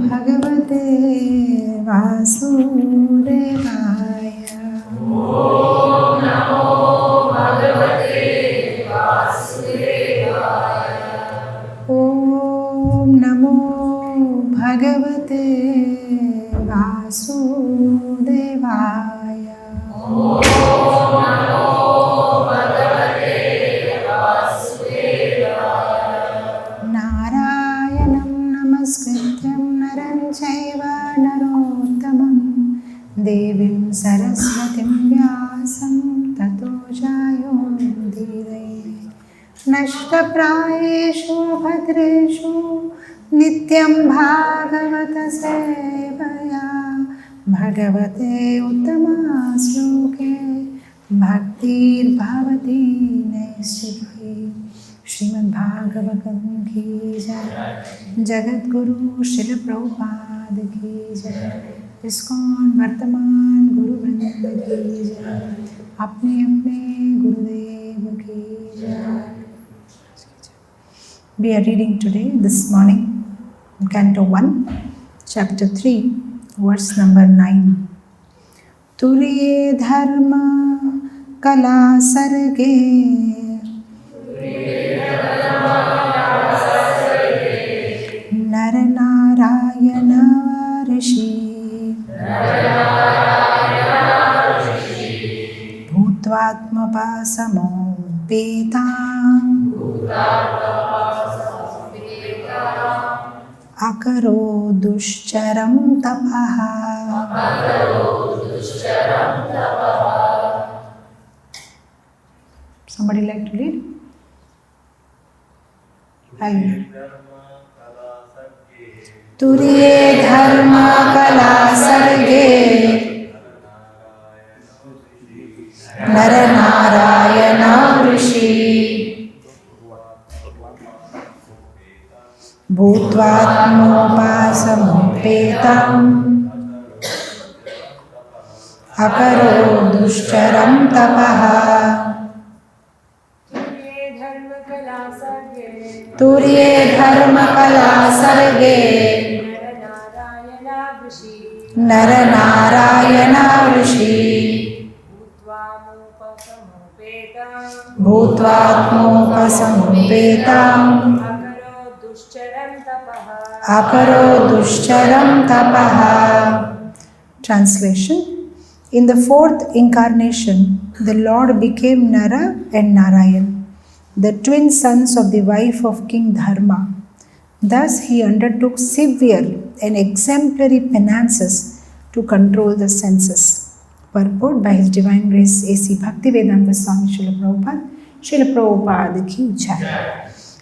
Bhagavate Vasudevaya. Om Namo Bhagavate Vasudevaya. Om Namo Bhagavate Vasudevaya. Om Namo Bhagavate Vasudevaya. Narayanam namaskrityam naram chaiva narottamam devim saraswatim vyasam tato jayomudire. Nashtaprayeshu bhadreshu nityam bhagavata sevaya bhagavate uttama sloke bhaktir bhavati naistihi. Srimad Bhagavatam ki jai, Jagat Guru Srila Prabhupada ki jai, ISKCON Vartaman Guru Vrinda ki jai, Apne Apne Gurudev ki jai. We are reading today, this morning, Canto 1, Chapter 3, verse number 9. Turye dharma-kalā-sarge nara-nārāyaṇa rishi bhūtvātmopaśamopetam akarot duścaraṁ tapaḥ. Somebody like to read? turye dharma-kalā-sarge nara-nārāyaṇau bhūtvātmopaśamopetam akarot duścaraṁ tapaḥ. turye dharma-kalā-sarge nara-nārāyaṇau bhūtvātmopaśamopetam akarot duścaraṁ tapaḥ. Translation. In the fourth incarnation, the Lord became Nara and Nārāyaṇa, the twin sons of the wife of King Dharma. Thus he undertook severe and exemplary penances to control the senses. Purport by His Divine Grace A.C. Bhaktivedanta Swami Srila Prabhupada ki jai.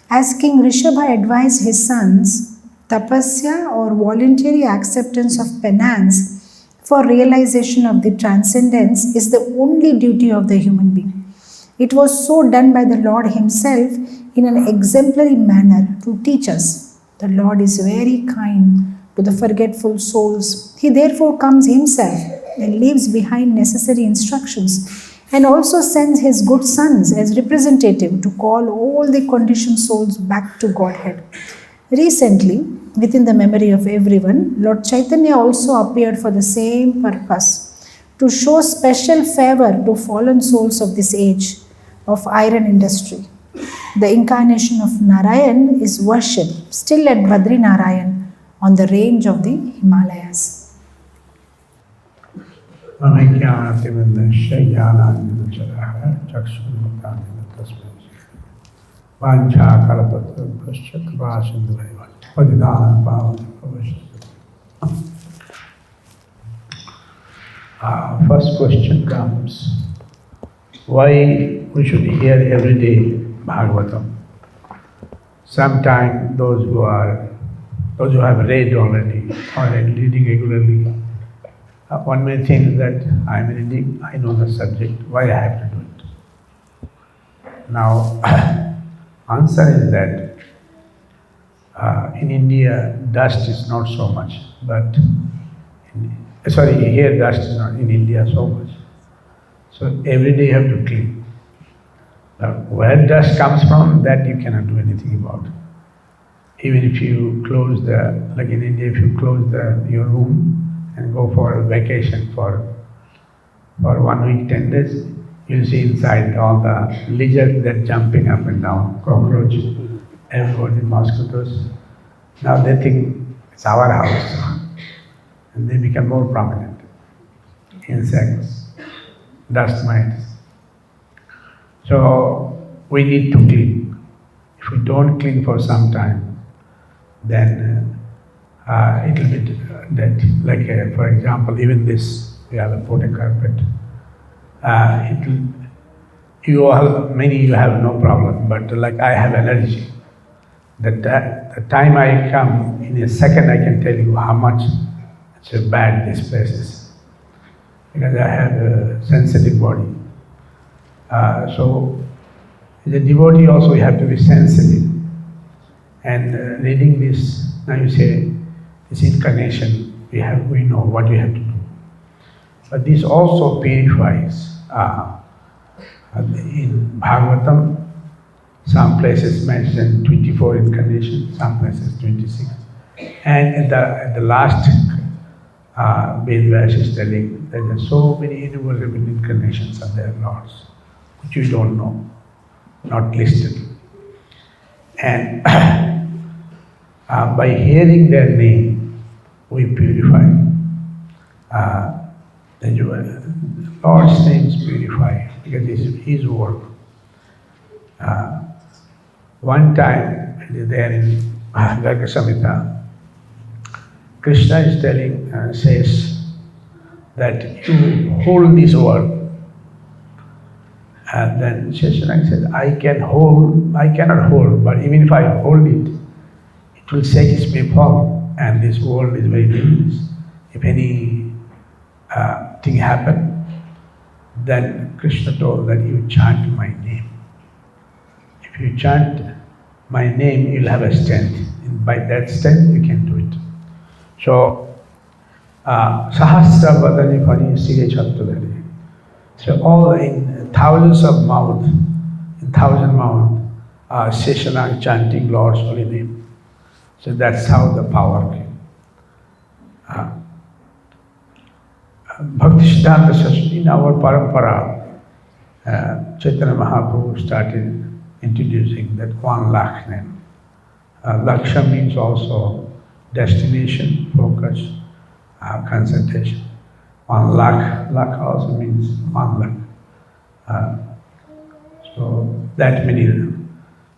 As King Rishabha advised his sons, tapasya or voluntary acceptance of penance for realization of the transcendence is the only duty of the human being. It was so done by the Lord Himself in an exemplary manner to teach us. The Lord is very kind to the forgetful souls. He therefore comes Himself and leaves behind necessary instructions and also sends His good sons as representative to call all the conditioned souls back to Godhead. Recently, within the memory of everyone, Lord Chaitanya also appeared for the same purpose, to show special favor to fallen souls of this age of iron industry. The incarnation of Narayan is worshipped still at Badri Narayan on the range of the Himalayas. First question comes, why we should hear every day Bhagvatam? Sometimes those who have read already or reading regularly, one may think that I am reading, I know the subject, why I have to do it? Now, answer is that in India, dust is not so much, but here dust is not in India so much. So every day you have to clean. Now, where dust comes from, that you cannot do anything about. even if you close like in India, if you close your room and go for a vacation for 1 week, 10 days, you'll see inside all the lizards that jumping up and down, cockroaches, everybody, mosquitoes. Now they think it's our house, and they become more prominent. Insects, dust mites. So we need to clean. If we don't clean for some time, then it will be dead. Like for example, even this, we have a potted carpet. Many you have no problem, but like I have allergy. The time I come, in a second I can tell you how much it's bad this place is. Because I have a sensitive body. So as a devotee also you have to be sensitive. And reading this, now you say, this incarnation, we know what we have to do. But this also purifies. In Bhagvatam, some places mention 24 incarnations, some places 26. And at the last Vedvas is telling that there are so many innumerable incarnations of their lords, which we don't know, not listed. And by hearing their name, we purify. The Lord's name is purify because it's His work. One time, there in Garga Samhita, Krishna is says that you hold this world. And then Sheshanag says, I cannot hold, but even if I hold it, it will shake its may fall, and this world is very dangerous. If any thing happen, then Krishna told that you chant my name. If you chant my name, you'll have a strength. And by that strength, you can do it. So, Sahasra Vadani Pani Sige Chattadari. So all in thousands of mouths, Sheshanag chanting Lord's holy name. So that's how the power came. Bhakti Siddhanta Saraswati, in our parampara, Chaitanya Mahaprabhu started introducing that 1 lakh name. Laksha means also destination, focus, concentration. 1 lakh, lakh also means 1 lakh. So that many.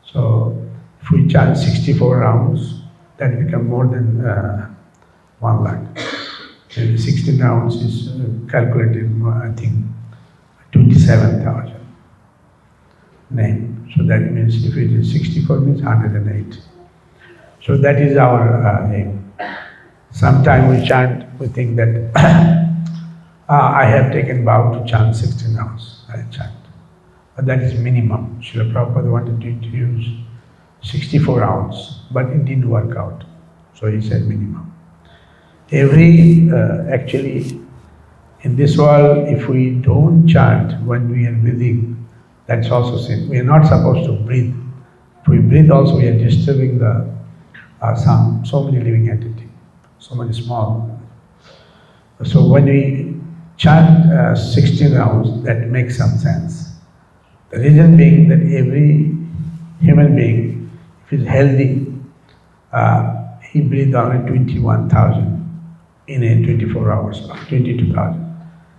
So if we chant 64 rounds, that becomes more than 1 lakh. And 16 rounds is calculated, I think, 27,000 name. So that means if it is 64 means 108. So that is our aim. Sometimes we chant, we think that I have taken vow to chant 16 rounds, I chant. But that is minimum. Srila Prabhupada wanted to introduce 64 rounds, but it didn't work out. So he said minimum. Actually, in this world, if we don't chant when we are breathing, that's also sin. We are not supposed to breathe. If we breathe also, we are disturbing so many living entities, so many small. So when we chant 16 rounds, that makes some sense. The reason being that every human being, if he's healthy, he breathes only 21,000 in a 24 hours, or 22,000.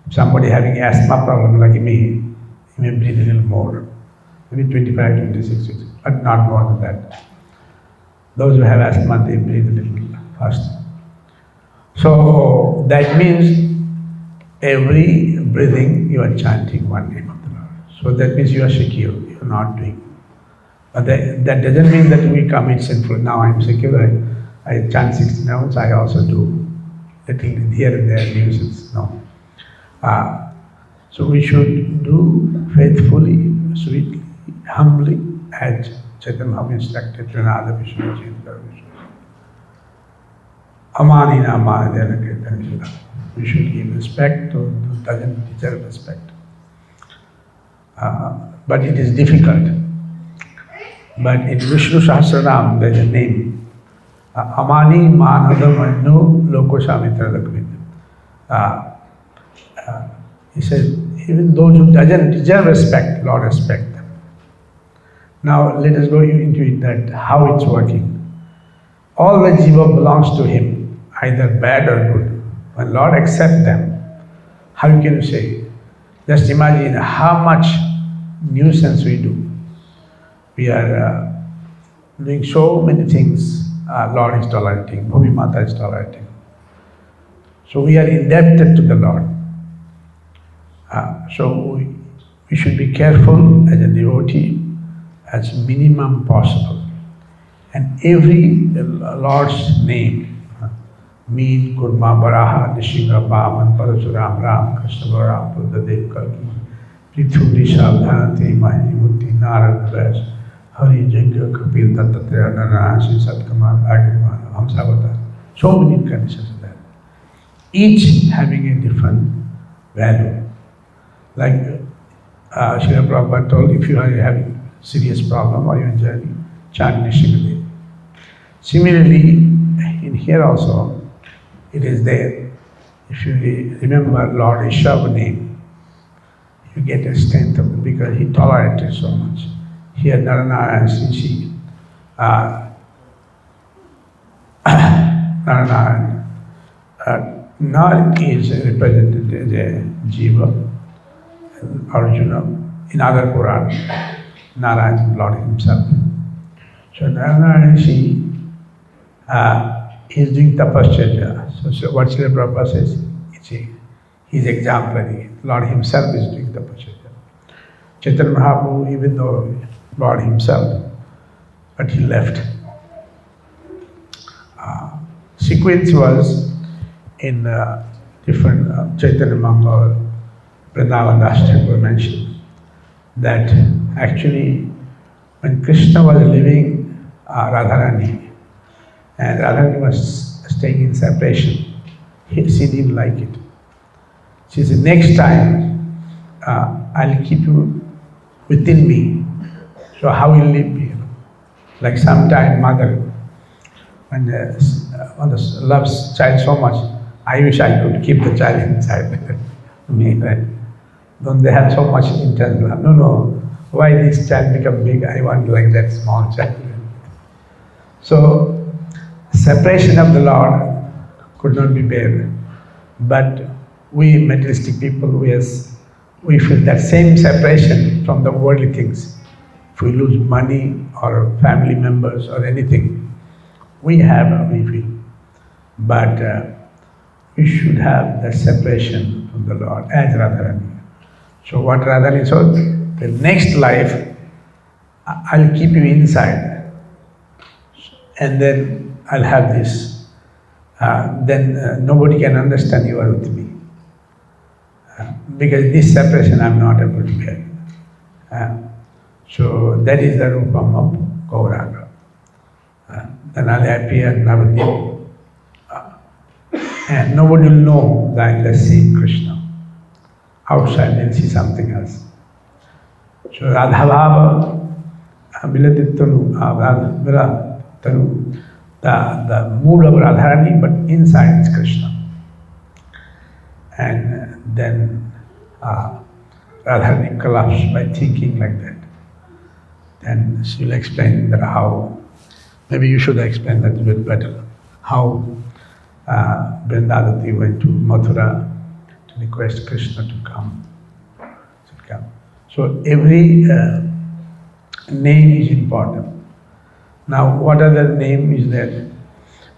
If somebody having asthma problem like me, he may breathe a little more, maybe 25, 26, but not more than that. Those who have asthma, they breathe a little faster. So that means every breathing you are chanting one name of the Lord. So that means you are secure, you are not doing. But that doesn't mean that we commit sinful. Now I am secure, I chant 16 hours, I also do little here and there nuisance. No. So we should do faithfully, sweetly, humbly, as Chaitanya Mahaprabhu instructed to another Vishnu. Amanina amanadena kirtanishila. We should give respect to who doesn't deserve respect. But it is difficult. But in Vishnu Sahasranam there is a name Amani manadamannu lokoshamitra lakvid. He said, even those who doesn't deserve respect, Lord respect them. Now let us go into it, that how it's working. All the jiva belongs to Him, either bad or good. When Lord accepts them, how can you say? Just imagine how much nuisance we do. We are doing so many things, Lord is tolerating, Bhumi Mata is tolerating. So we are indebted to the Lord. So we should be careful as a devotee, as minimum possible. And every Lord's name, Mean, Kurma, Baraha, Nishinga, Bhaman, Parasuram, Ram, Krishna, Varam, Buddhadev, Kalki, Prithu, Shabdhanti, Mahimuti, Nara and Nārāyaṇa, Hari, Jagya, Kapil, Dattatreya, Narayan, Satkamar, Bhagavan, Hamsavata. So many incarnations are there. Each having a different value. Like Srila Prabhupada told, if you are having serious problem or you are journey, chant Nishingadev. Similarly, in here also, it is there. If you remember Lord Ishava's name, you get a strength of it because he tolerated so much. Here Nara-nārāyaṇa, since Nara-nārāyaṇa, Nar is represented as a jiva, Arjuna. In other Puran, Nara is Lord himself. So Nara-nārāyaṇa, he is doing tapaḥ. So what Srila Prabhupada says, he is exemplary. Lord himself is doing tapaḥ. Chaitanya Mahaprabhu, even though Lord himself, but he left. Sequence was in different Chaitanya Mangal, Vrindavan Das were mentioned that actually when Krishna was leaving Radharani, and Radharani was staying in separation, she didn't like it. She said, next time I'll keep you within me. So how will you live here? Like sometime mother, when the loves child so much, I wish I could keep the child inside me, right? Don't they have so much intense love? No, why this child become big? I want like that small child. So separation of the Lord could not be bare. But we materialistic people, we feel that same separation from the worldly things. If we lose money or family members or anything, we feel. But we should have that separation from the Lord as Radharani. So what Radharani said, the next life, I'll keep you inside and then I'll have this. Then nobody can understand you are with me. Because this separation I'm not able to bear. So that is the rupam of Gauranga. Then I'll appear Navadip. And nobody will know that they see Krishna. Outside they'll see something else. So Radhabhava, Vilatitanu, the mood of Radharani, but inside is Krishna. And then Radharani collapsed by thinking like that. Then she'll explain that how, maybe you should explain that a bit better, how Vrindadati went to Mathura to request Krishna to come. So every name is important. Now what other name is there?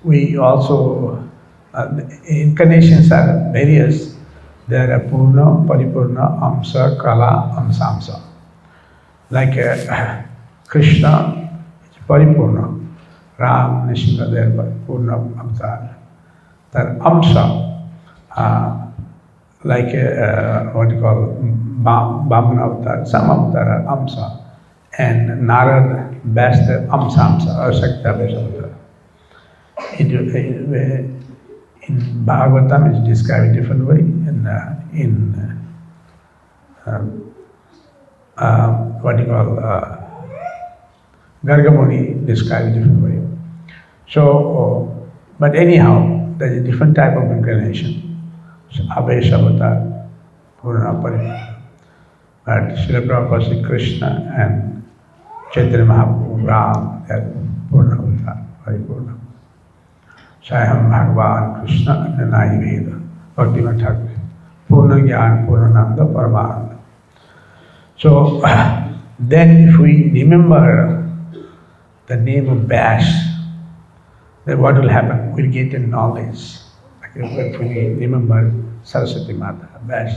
We also, incarnations are various. There are Purna, Paripurna, Amsa, Kala, Amsamsa. Like Krishna is Paripurna, Ram, Nishinga, there Purna, Amsa. Then Amsa, like what you call Bhamana avatar, some avatar are Amsa, and Narad, Basta, Amsamsa, or Shakta avatar. In Bhagvatam it's described a different way, in what you call Gargamuni described a different way. So, but anyhow, there is a different type of incarnation. So, Ave avatar, Purna Paripurna. But Srila Prabhupada said Krishna and Chaitanya Mahaprabhu, Ram, they are Purna avatar, Paripurna. Sayam Bhagavan Krishna Nanai Veda, Bhaktivinoda Thakur, Purna Gyan, Purnananda, Paramananda. So, then if we remember the name of Bash, then what will happen? We'll get in knowledge. Like if we remember Saraswati Mata, Bash,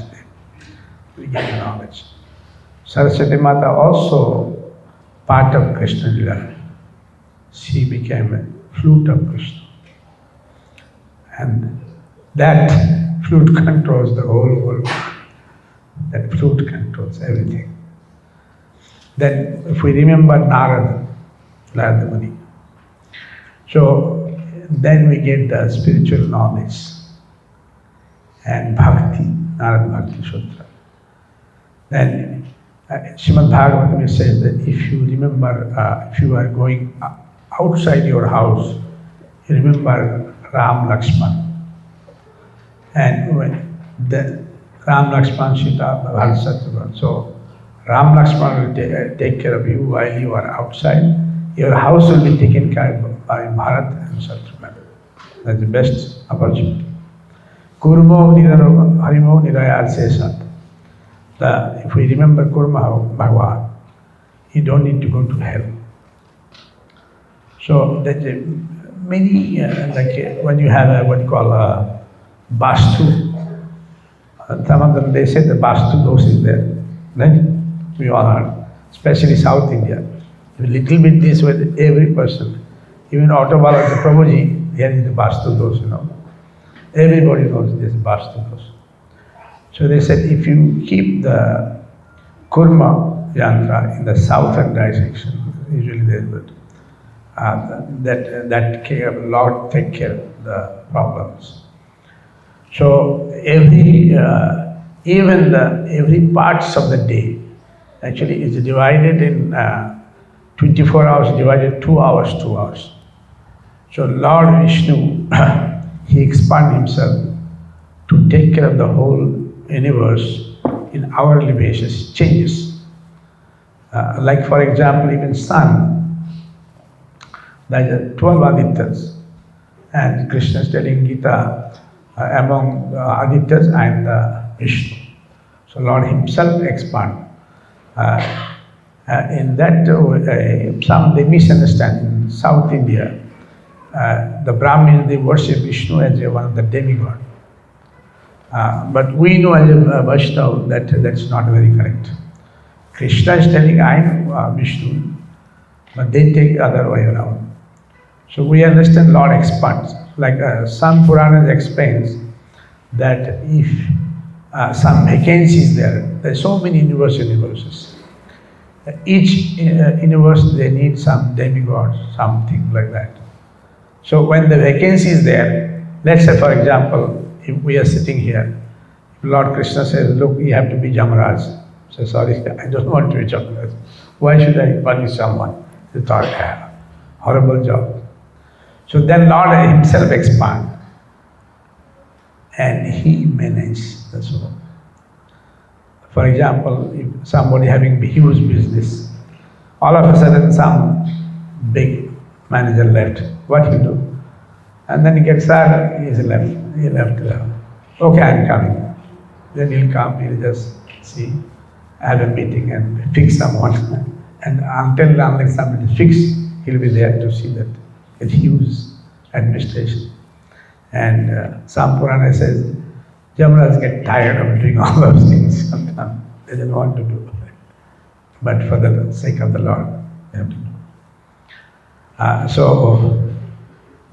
we get knowledge. Saraswati Mata also part of Krishna Lila. She became a flute of Krishna. And that flute controls the whole world. That flute controls everything. Then if we remember Narada Muni, so then we get the spiritual knowledge and bhakti, Narada Bhakti Sutra. Then Srimad Bhagavatam says that if you remember, if you are going outside your house, you remember Ram Lakshman. And when the Ram Lakshman Sita Bharata Satyavran. So Ram Lakshman will take care of you while you are outside. Your house will be taken care of by Bharat and Satyavran. That's the best opportunity. Kurmo Harimo Nirayar Sesat. If we remember Kurma Bhagavan, you don't need to go to hell. So there's many, when you have what you call a Bastu, some of them they say the Bastu dose is there, right? We all are, especially South India. A little bit this way, every person, even Autobala Prabhuji, here is the Bastu dose, Everybody knows this Bastu dose. So they said if you keep the Kurma yantra in the southern direction, usually they would, that Lord take care of the problems. So every parts of the day actually is divided in 24 hours, divided 2 hours, 2 hours. So Lord Vishnu, he expanded himself to take care of the whole universe in hourly basis, changes. Like for example, even sun, there are 12 Adityas, and Krishna is telling Gita among the Adityas and Vishnu. So Lord himself expand. In that, some they misunderstand. In South India, the Brahmins, they worship Vishnu as one of the demigod. But we know as a Vaishnava that that's not very correct. Krishna is telling, I am Vishnu, but they take other way around. So we understand Lord expands. Like some Puranas explains that if some vacancies there's so many universes. Each universe they need some demigod, something like that. So when the vacancy is there, let's say for example, if we are sitting here, Lord Krishna says, look, you have to be Dharmarāja. So sorry, I don't want to be Dharmarāja. Why should I punish someone? He thought, horrible job. So then Lord himself expand and he manages the soul. For example, if somebody having huge business, all of a sudden some big manager left, what he do? And then he gets sad, he left. Okay, I'm coming. Then he'll come, he'll just see, have a meeting and fix someone. And unless somebody is fixed, he'll be there to see that it's huge administration. And some Purana says, Dharmarāja get tired of doing all those things sometimes. They don't want to do it. But for the sake of the Lord, they have to do. So,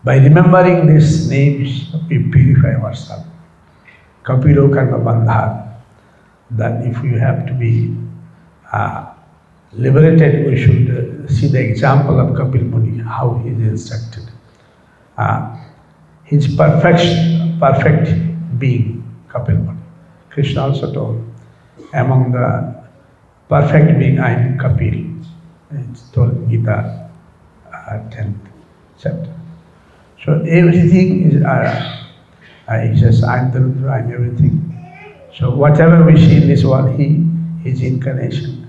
by remembering these names, we purify ourselves. Kapilo karma bandha. That if you have to be liberated, we should see the example of Kapil Muni, how he is instructed. His perfect being, Kapil Muni. Krishna also told, among the perfect being, I am Kapil. It's told in Gita, 10th chapter. So everything is, he says, I'm the Rudra, I'm everything. So whatever we see in this world, he is incarnation.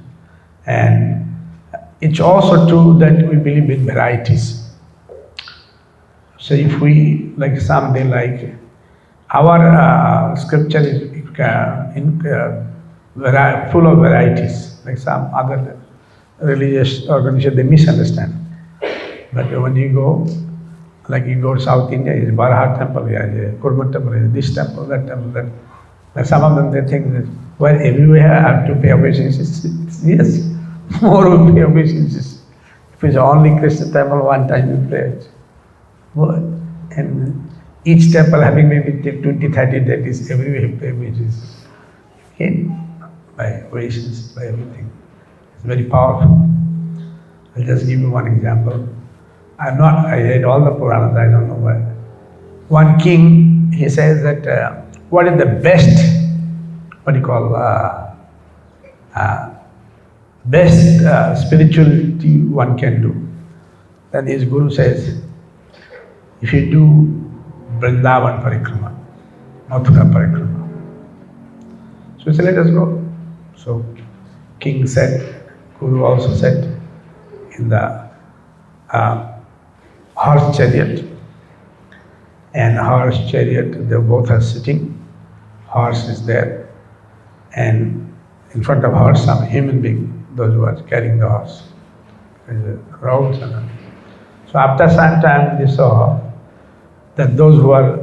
And it's also true that we believe in varieties. So if we, like someday, like our scripture is full of varieties, like some other religious organization, they misunderstand. But when you go, like you go to South India, is Baraha temple, Kurma temple, this temple, that temple, that. Like some of them, they think that, well, everywhere I have to pay obeisances. Yes, more will pay obeisances. If it's only Krishna temple, one time you pray it. And each temple having maybe 20, 30 deities, everywhere you pay obeisances. Again, by obeisances, by everything. It's very powerful. I'll just give you one example. I read all the Puranas, I don't know why. One king, he says that, what is the best, best spirituality one can do? Then his guru says, if you do Vrindavan Parikrama, Mathura Parikrama. So he said, let us go. So king said, guru also said, in the horse chariot, and horse chariot, they both are sitting. Horse is there, and in front of horse some human being, those who are carrying the horse. There is a crowd. So after some time they saw that those who are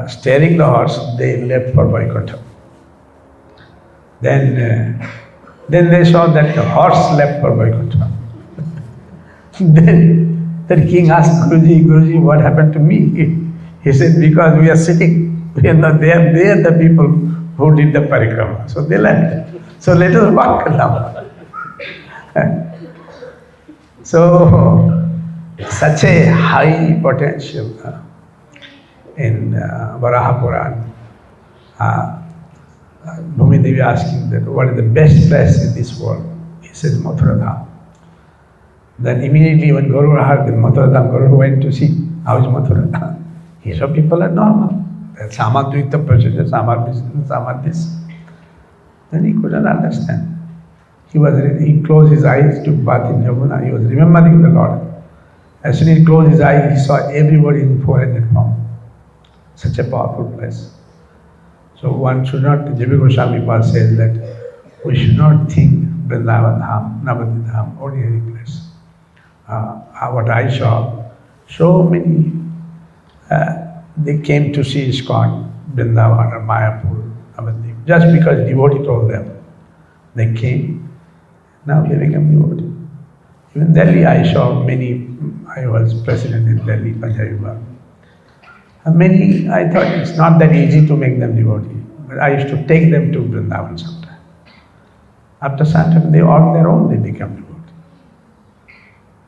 steering the horse, they left for Vaikuntha. Then they saw that the horse left for Vaikuntha. Then the king asked Guruji, what happened to me? He said, because we are sitting. They are the people who did the parikrama. So they left. So let us walk now. So such a high potential in Varaha Purana. Bhumi Devi asking that what is the best place in this world? He says Mathura Dham. Then immediately when Guru heard the Mathura Dham, Guru went to see how is Mathura Dham. He saw people are normal. Some are doing the procedure, some are business, some are this. Then he couldn't understand. He closed his eyes, took bath in Yamuna, he was remembering the Lord. As soon as he closed his eyes, he saw everybody in four-headed form. Such a powerful place. So one should not, J.B. Goswami says that we should not think Vrindavan Dham, Navadvip Dham, ordinary place. What I saw, so many they came to see ISKCON, Vrindavan or Mayapur, Navadvip, just because devotee told them. They came, now they become devotee. Even Delhi I saw many, I was president in Delhi, Punjabi. Many, I thought it's not that easy to make them devotee, but I used to take them to Vrindavan sometime. After some time, they on their own, they become devotee.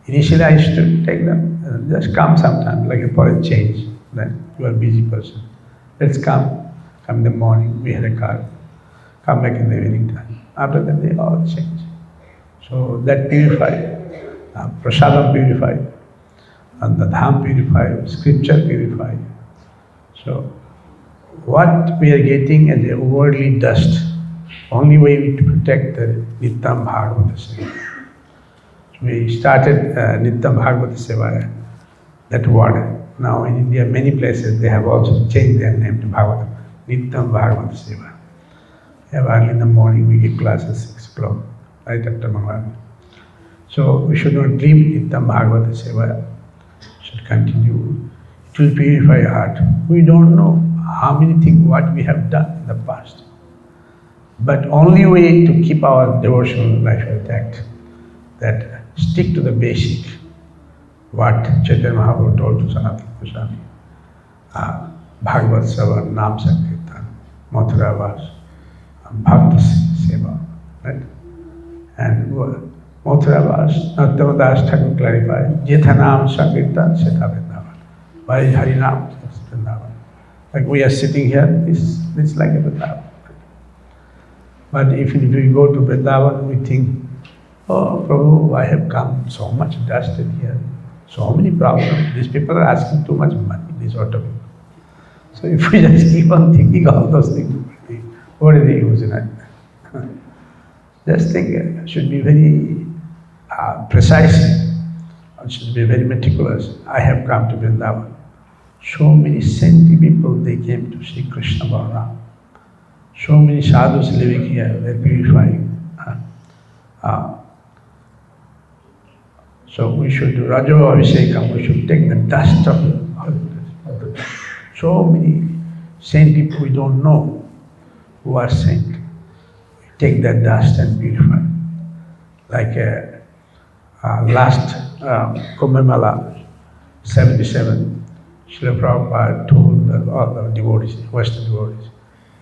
Initially I used to take them, just come sometime, like for a change. Then you are a busy person. Let's come in the morning, we had a car, come back in the evening time. After that they all change. So that purified, prasadam purified, and the Dham purified, scripture purified. So what we are getting as a worldly dust, only way to protect the Nityam Bhagavata Seva. We started Nityam Bhagavata Seva, that word. Now in India, many places they have also changed their name to Bhagavatam, Nityam Bhagavata Seva. Early in the morning we give classes 6 o'clock, right after Mangalam. So we should not leave Nityam Bhagavata Seva, should continue. It will purify heart. We don't know how many things, what we have done in the past. But only way to keep our devotional life intact, that stick to the basic, what Chaitanya Mahaprabhu told to Sanatana Goswami. Bhagavad Savan, Nam Sankirtan, Mathura Vas, Bhakta Seva, right? And Mathura Vas, Nattama Das Thakur clarified, Jetha Nam Sankirtan, Setha Vrindavan. Why is Hari Nam Vrindavan? Like we are sitting here, this is like a Vrindavan. But if we go to Vrindavan, we think, oh Prabhu, I have come so much dust in here, So many problems. These people are asking too much money, these sort of people. So if we just keep on thinking all those things, what is the use in it? Just think, it should be very precise, it should be very meticulous. I have come to Vrindavan. So many saintly people, they came to see Krishna Balaram. So many sadhus living here, they're purifying. So we should do Rajo Abhishekam, we should take the dust of the so many saint people we don't know who are saint. We take that dust and purify. Like last Kumbh Mela, 77, Srila Prabhupada told all the devotees, Western devotees,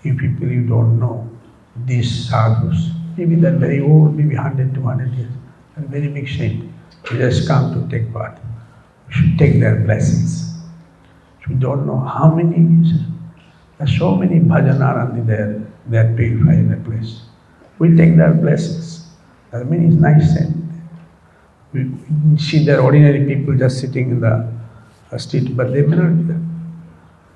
you people you don't know, these sadhus, maybe they're very old, maybe 100, 200 years, they're very big saint. We just come to take part. We should take their blessings. We don't know how many, there's so many bhajanarandi there, they are purified in a place. We take their blessings. That means nice saint. We see their ordinary people just sitting in the street, but they may not be there.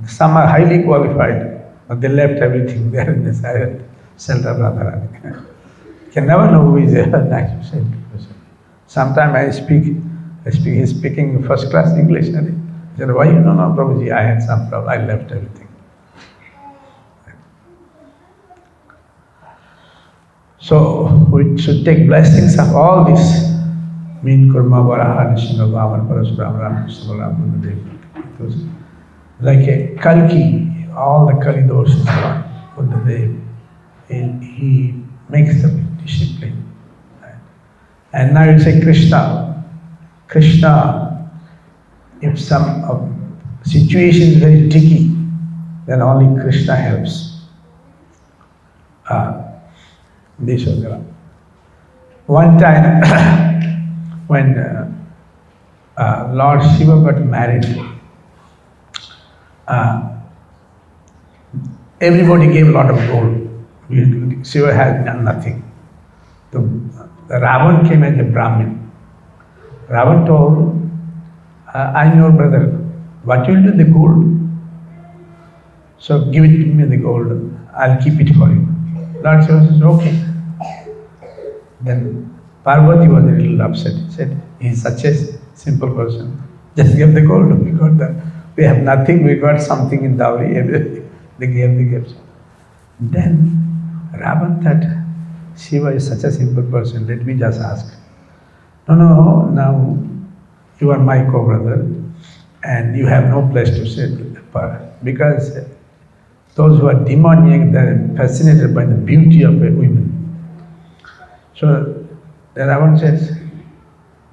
Some are highly qualified, but they left everything there in the silent center of Radharani. You can never know who is a nice saint. Sometimes he's speaking first class English. I said, why? No, Prabhuji, I had some problem, I left everything. So we should take blessings of all this. Min Kurma Varaha Nishina Vaman Parasuram Ram Krishna Wallace Ave. Like a Kalki, all the Kali doshas are Buddhadev. He makes the discipline. And now you say Krishna. Krishna, if some situation is very tricky, then only Krishna helps. One time, when Lord Shiva got married, everybody gave a lot of gold. Shiva had done nothing. The Ravan came as a Brahmin. Ravan told, I'm your brother, what will you do with the gold? So give it to me, the gold, I'll keep it for you. Lord Shiva says, okay. Then Parvati was a little upset. He said, he's such a simple person. Just give the gold, we have nothing, we got something in dowry, they gave the gifts. Then Ravan thought, Shiva is such a simple person, let me just ask. No, now you are my co-brother and you have no place to sit because those who are demoniac, they are fascinated by the beauty of a woman. So then Ravan says,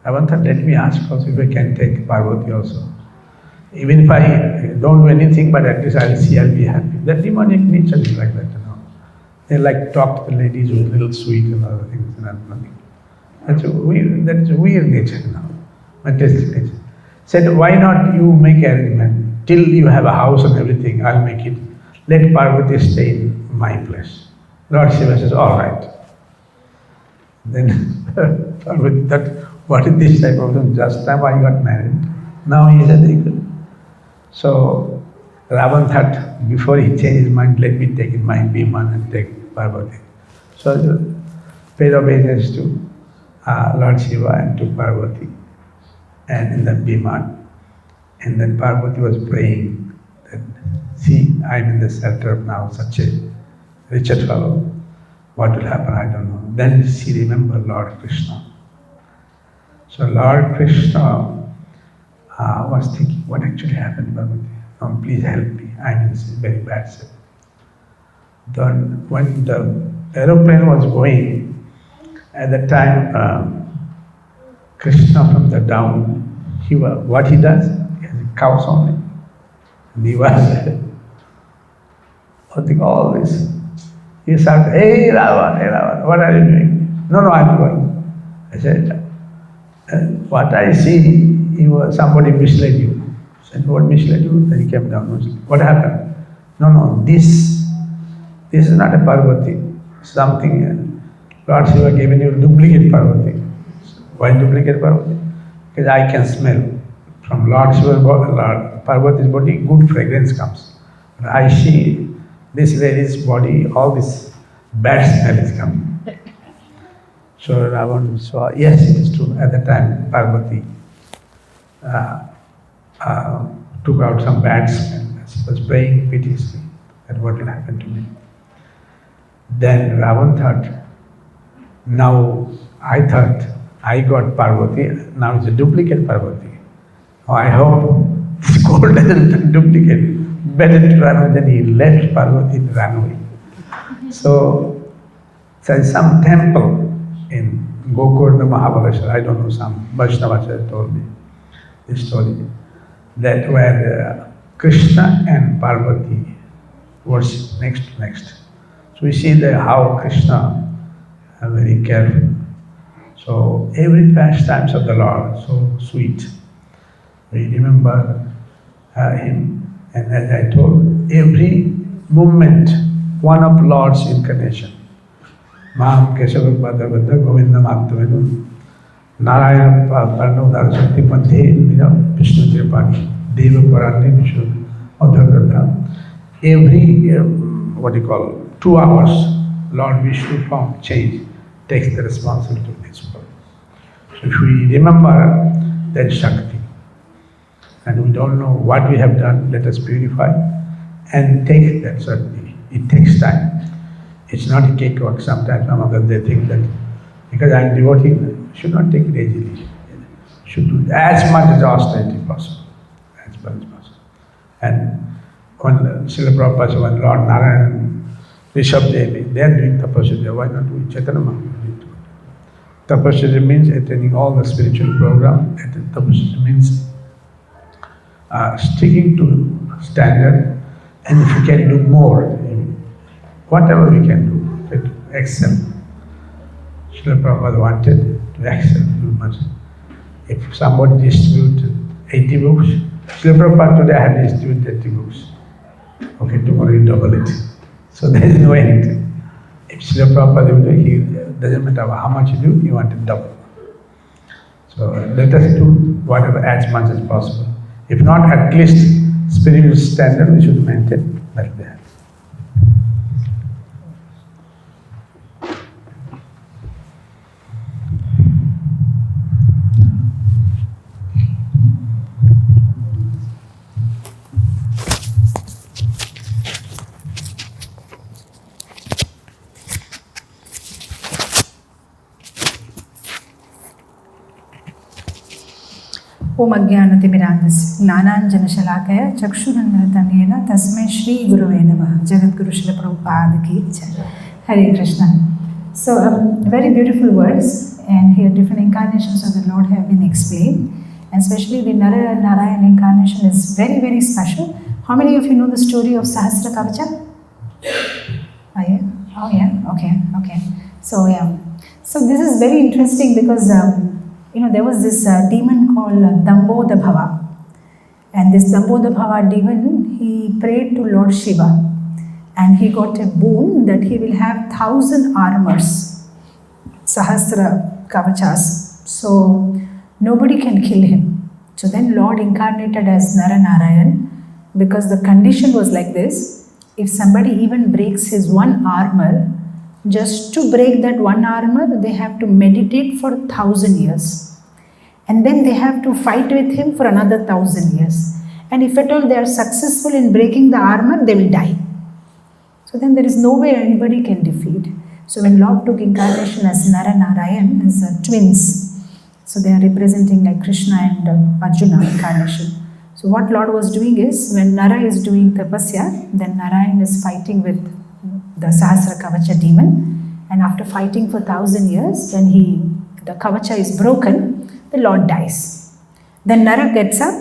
Ravan thought, let me ask also if I can take Parvati also. Even if I don't do anything, but at least I'll see, I'll be happy. That demoniac nature is like that, They like talk to the ladies with little sweet and other things and nothing. That's a weird nature materialistic nature. Said, why not you make arrangement? Till you have a house and everything, I'll make it. Let Parvati stay in my place. Lord Shiva says, all right. Then Parvati thought, what is this type of thing? Just time I got married. Now he is a deacon. So Ravan thought, before he changed his mind, let me take in my Bhiman and take Parvati. So he paid obedience to Lord Shiva and to Parvati. And in the Bhiman. And then Parvati was praying that, see, I'm in the center of now, such a rich fellow. What will happen, I don't know. Then she remembered Lord Krishna. So Lord Krishna was thinking, what actually happened, Parvati? Oh, please help me, I'm in this very bad state. Then when the aeroplane was going, at that time, Krishna from the down, what he does, he has cows only. And he was, I think all this. He started, hey Ravan, what are you doing? No, I'm going. I said, what I see, somebody misled you. I said, what misled you? Then he came down. What happened? No, this is not a Parvati. Something, Lord Shiva given you duplicate Parvati. Why duplicate Parvati? Because I can smell. From Lord Parvati's body, good fragrance comes. When I see this lady's body, all this bad smell is coming. So Ravana saw, yes, it is true. At the time, Parvati took out some bad smell. She was praying piteously that what will happen to me. Then Ravana thought, now I thought I got Parvati, now it's a duplicate Parvati. Oh, I hope this gold doesn't duplicate. Better to run away. Then he left Parvati and ran away. So there is some temple in Gokurna Mahabaleshwar, I don't know, some Vaishnavacharya told me this story, that where Krishna and Parvati worship next to next. So we see that how Krishna are very careful. So every pastimes of the Lord, so sweet. We remember him, and as I told, every moment, one of Lord's incarnation. Maham Kesava Padavada Govindam Atmanu Nara and Nārāyaṇa Padhe Vishnu Tripani Deva Parani Vishnu Udata. Every 2 hours, Lord Vishnu form change takes the responsibility of this world. So if we remember that Shakti, and we don't know what we have done, let us purify and take that certainty. It takes time. It's not a cakewalk. Sometimes some of them they think that because I am devotee, should not take it easily. Should do as much as austerity possible. As much as possible. And when Srila Prabhupada, when Lord Nara and Devi, they are doing tapaḥ, why not do Chaitanya Mahaprabhu? Tapaḥ means attending all the spiritual program. Tapaḥ means sticking to standard, and if you can do more, whatever we can do, to excel. Srila Prabhupada wanted to excel too much. If somebody distributed 80 books, Srila Prabhupada today I have distributed 80 books. Okay, tomorrow you double it. So there is no end. If Srila Prabhupada will do, he doesn't matter how much you do, you want to double. So let us do whatever as much as possible. If not, at least spiritual standard we should maintain like that. ओम अज्ञानतिमिरान्धस्य ज्ञानाञ्जनशलाकया चक्षुरुन्मिलितं येन तस्मै श्रीगुरवे नमः. Jagadguru Srila Prabhupada ki jai. Hare Krishna. So very beautiful words, and here different incarnations of the Lord have been explained, and especially the Nara and Nārāyaṇa incarnation is very, very special. How many of you know the story of Sahasra Kavacha? Oh yeah? Oh yeah? Okay. So yeah. So this is very interesting because there was this demon called Dambodhabhava, and this Dambodhabhava demon, he prayed to Lord Shiva, and he got a boon that he will have 1,000 armors, Sahasra Kavachas, so nobody can kill him. So then Lord incarnated as Nara-nārāyaṇa, because the condition was like this: if somebody even breaks his one armor, just to break that one armor, they have to meditate for 1,000 years. And then they have to fight with him for another 1,000 years. And if at all they are successful in breaking the armor, they will die. So then there is no way anybody can defeat. So when Lord took incarnation as Nara-nārāyaṇa, as twins, so they are representing like Krishna and Arjuna incarnation. So what Lord was doing is, when Nara is doing tapasya, then Narayan is fighting with the Sahasra Kavacha demon, and after fighting for 1,000 years, when the Kavacha is broken, the Lord dies. Then Nara gets up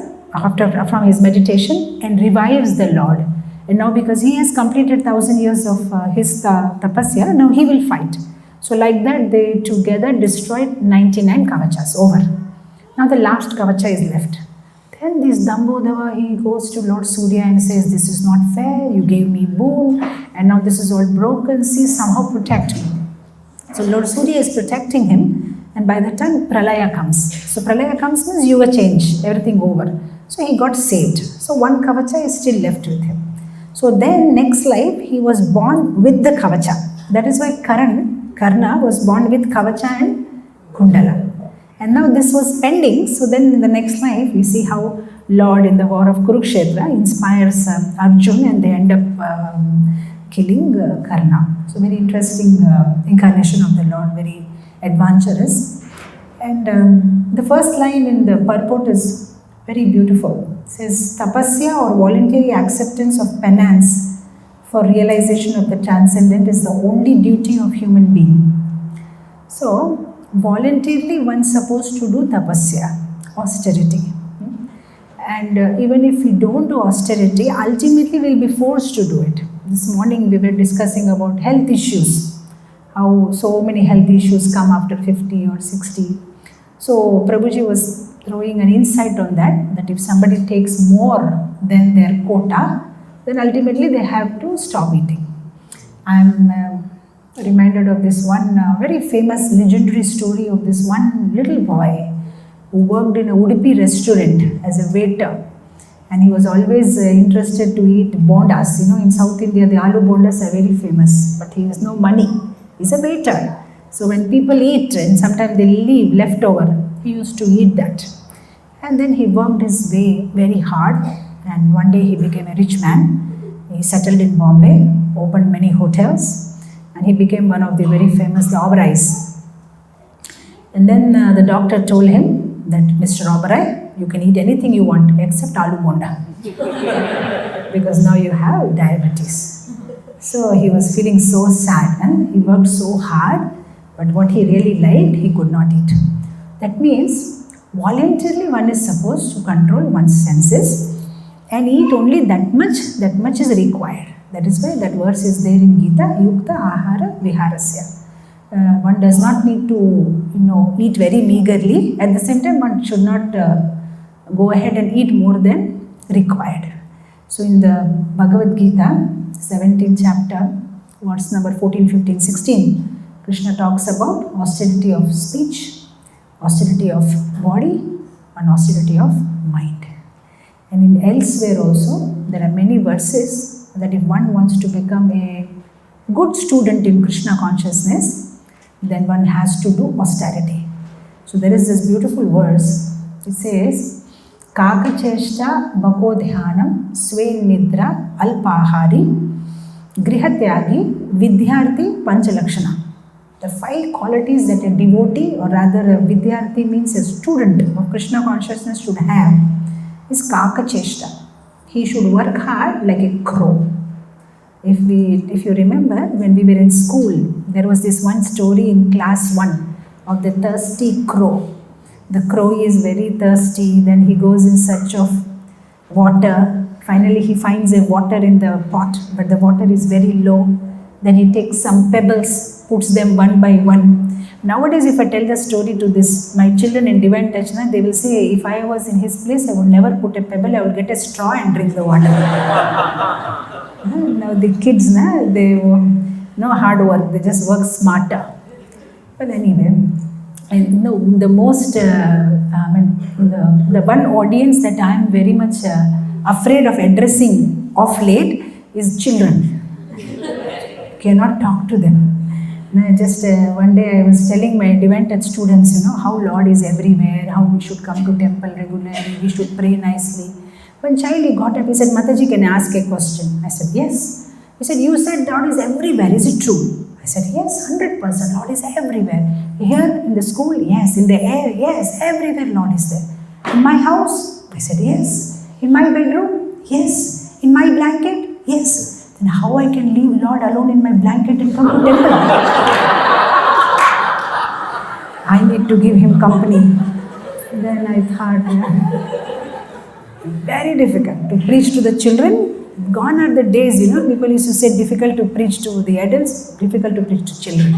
from his meditation and revives the Lord. And now because he has completed 1,000 years of his tapasya, now he will fight. So like that, they together destroyed 99 Kavachas, over. Now the last Kavacha is left. Then this Dambodhava, he goes to Lord Surya and says, this is not fair, you gave me boon, and now this is all broken, see, somehow protect me. So Lord Surya is protecting him, and by the time pralaya comes. So pralaya comes means yuga change, everything over. So he got saved. So one kavacha is still left with him. So then next life he was born with the kavacha. That is why Karna was born with kavacha and kundala. And now this was pending. So then in the next life we see how Lord in the war of Kurukshetra inspires Arjun, and they end up killing Karna. So very interesting incarnation of the Lord, very adventurous. And the first line in the purport is very beautiful. It says, tapasya or voluntary acceptance of penance for realization of the transcendent is the only duty of human being. So voluntarily one is supposed to do tapasya, austerity. And even if we don't do austerity, ultimately we will be forced to do it. This morning we were discussing about health issues, how so many health issues come after 50 or 60. So Prabhuji was throwing an insight on that if somebody takes more than their quota, then ultimately they have to stop eating. I am reminded of this one very famous legendary story of this one little boy who worked in a Udupi restaurant as a waiter. And he was always interested to eat bondas. You know, in South India, the aloo bondas are very famous, but he has no money. He's a waiter. So when people eat and sometimes they leave leftover, he used to eat that. And then he worked his way very hard, and one day he became a rich man. He settled in Bombay, opened many hotels, and he became one of the very famous Oberais. And then the doctor told him that, Mr. Oberoi, you can eat anything you want except aloo bonda because now you have diabetes. So he was feeling so sad, and he worked so hard, but what he really liked, he could not eat. That means voluntarily one is supposed to control one's senses and eat only that much is required. That is why that verse is there in Gita, yukta ahara viharasya. One does not need to, eat very meagerly. At the same time, one should not go ahead and eat more than required. So in the Bhagavad Gita, 17th chapter, verse number 14, 15, 16, Krishna talks about austerity of speech, austerity of body, and austerity of mind. And in elsewhere also, there are many verses that if one wants to become a good student in Krishna consciousness, then one has to do austerity. So there is this beautiful verse. It says, Kakacheshta bakodhyanam swen nidra alpahari grihatyagi vidyarthi panchalakshana. The 5 qualities that a devotee, or rather a vidyarthi means a student of Krishna consciousness should have is Kakacheshta. He should work hard like a crow. If you remember, when we were in school, there was this one story in class 1 of the thirsty crow. The crow is very thirsty, then he goes in search of water. Finally, he finds a water in the pot, but the water is very low. Then he takes some pebbles, puts them one by one. Nowadays, if I tell the story to my children in Divine Touch, they will say, if I was in his place, I would never put a pebble, I would get a straw and drink the water. Now the kids, they no hard work, they just work smarter. But anyway, the most, the one audience that I am very much afraid of addressing of late is children. Cannot talk to them. Just one day I was telling my Divine Touch students, how Lord is everywhere, how we should come to temple regularly, we should pray nicely. One child, he got up, he said, Mataji, can I ask a question? I said, yes. He said, you said Lord is everywhere, is it true? I said, yes, 100%, Lord is everywhere. Here in the school, yes. In the air, yes, everywhere Lord is there. In my house? I said, yes. In my bedroom? Yes. In my blanket? Yes. Then how I can leave Lord alone in my blanket and come to temple? I need to give him company. Then I thought, very difficult to preach to the children. Gone are the days, people used to say difficult to preach to the adults, difficult to preach to children.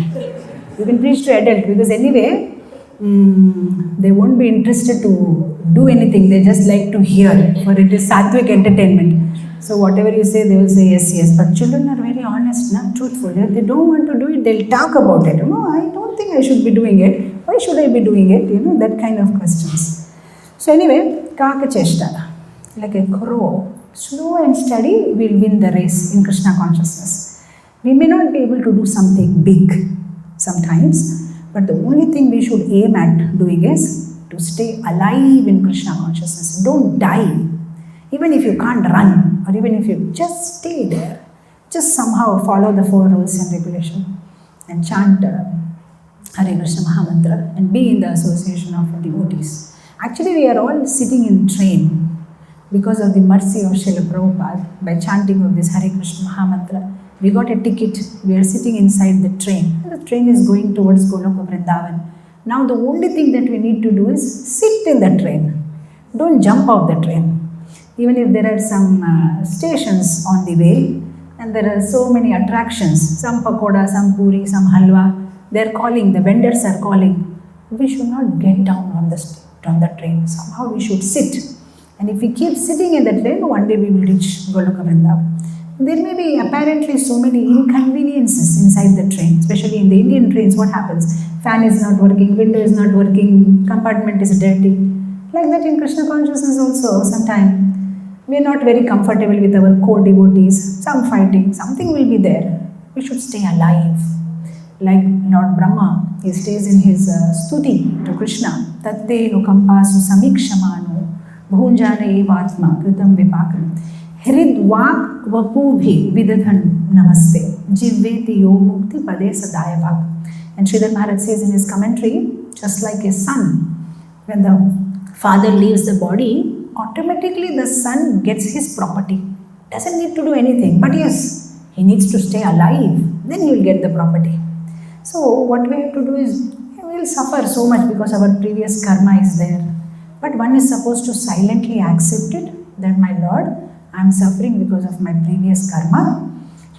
You can preach to adults because anyway, they won't be interested to do anything. They just like to hear, for it is sattvic entertainment. So whatever you say, they will say yes, yes. But children are very honest, truthful. If they don't want to do it, they'll talk about it. No, I don't think I should be doing it. Why should I be doing it? That kind of questions. So anyway, Kaka Cheshta, like a crow, slow and steady will win the race in Krishna consciousness. We may not be able to do something big sometimes, but the only thing we should aim at doing is to stay alive in Krishna consciousness. Don't die. Even if you can't run, or even if you just stay there, just somehow follow the 4 rules and regulations and chant Hare Krishna Mahamantra and be in the association of devotees. Actually, we are all sitting in train because of the mercy of Srila Prabhupada. By chanting of this Hare Krishna Mahamantra, we got a ticket. We are sitting inside the train. The train is going towards Goloka Vrindavan. Now the only thing that we need to do is sit in the train. Don't jump off the train. Even if there are some stations on the way and there are so many attractions, some pakoda, some puri, some halwa, they are calling, the vendors are calling. We should not get down on the train. Somehow we should sit. And if we keep sitting in the train, one day we will reach Goloka Vrindavan. There may be apparently so many inconveniences inside the train, especially in the Indian trains. What happens? Fan is not working, window is not working, compartment is dirty. Like that in Krishna consciousness also, sometimes we are not very comfortable with our co-devotees, some fighting, something will be there. We should stay alive. Like Lord Brahma, he stays in his stuti to Krishna. Tatte nukampasu samikshamano bhunjane evatma kritam vipakam hrid vak vapubhi vidadhan namaste jivveti yo mukti pade sadayavak. And Sridhar Maharaj says in his commentary, just like a son, when the father leaves the body, automatically the son gets his property. Doesn't need to do anything. But yes, he needs to stay alive. Then he will get the property. So what we have to do is, we will suffer so much because our previous karma is there. But one is supposed to silently accept it, that my Lord, I am suffering because of my previous karma.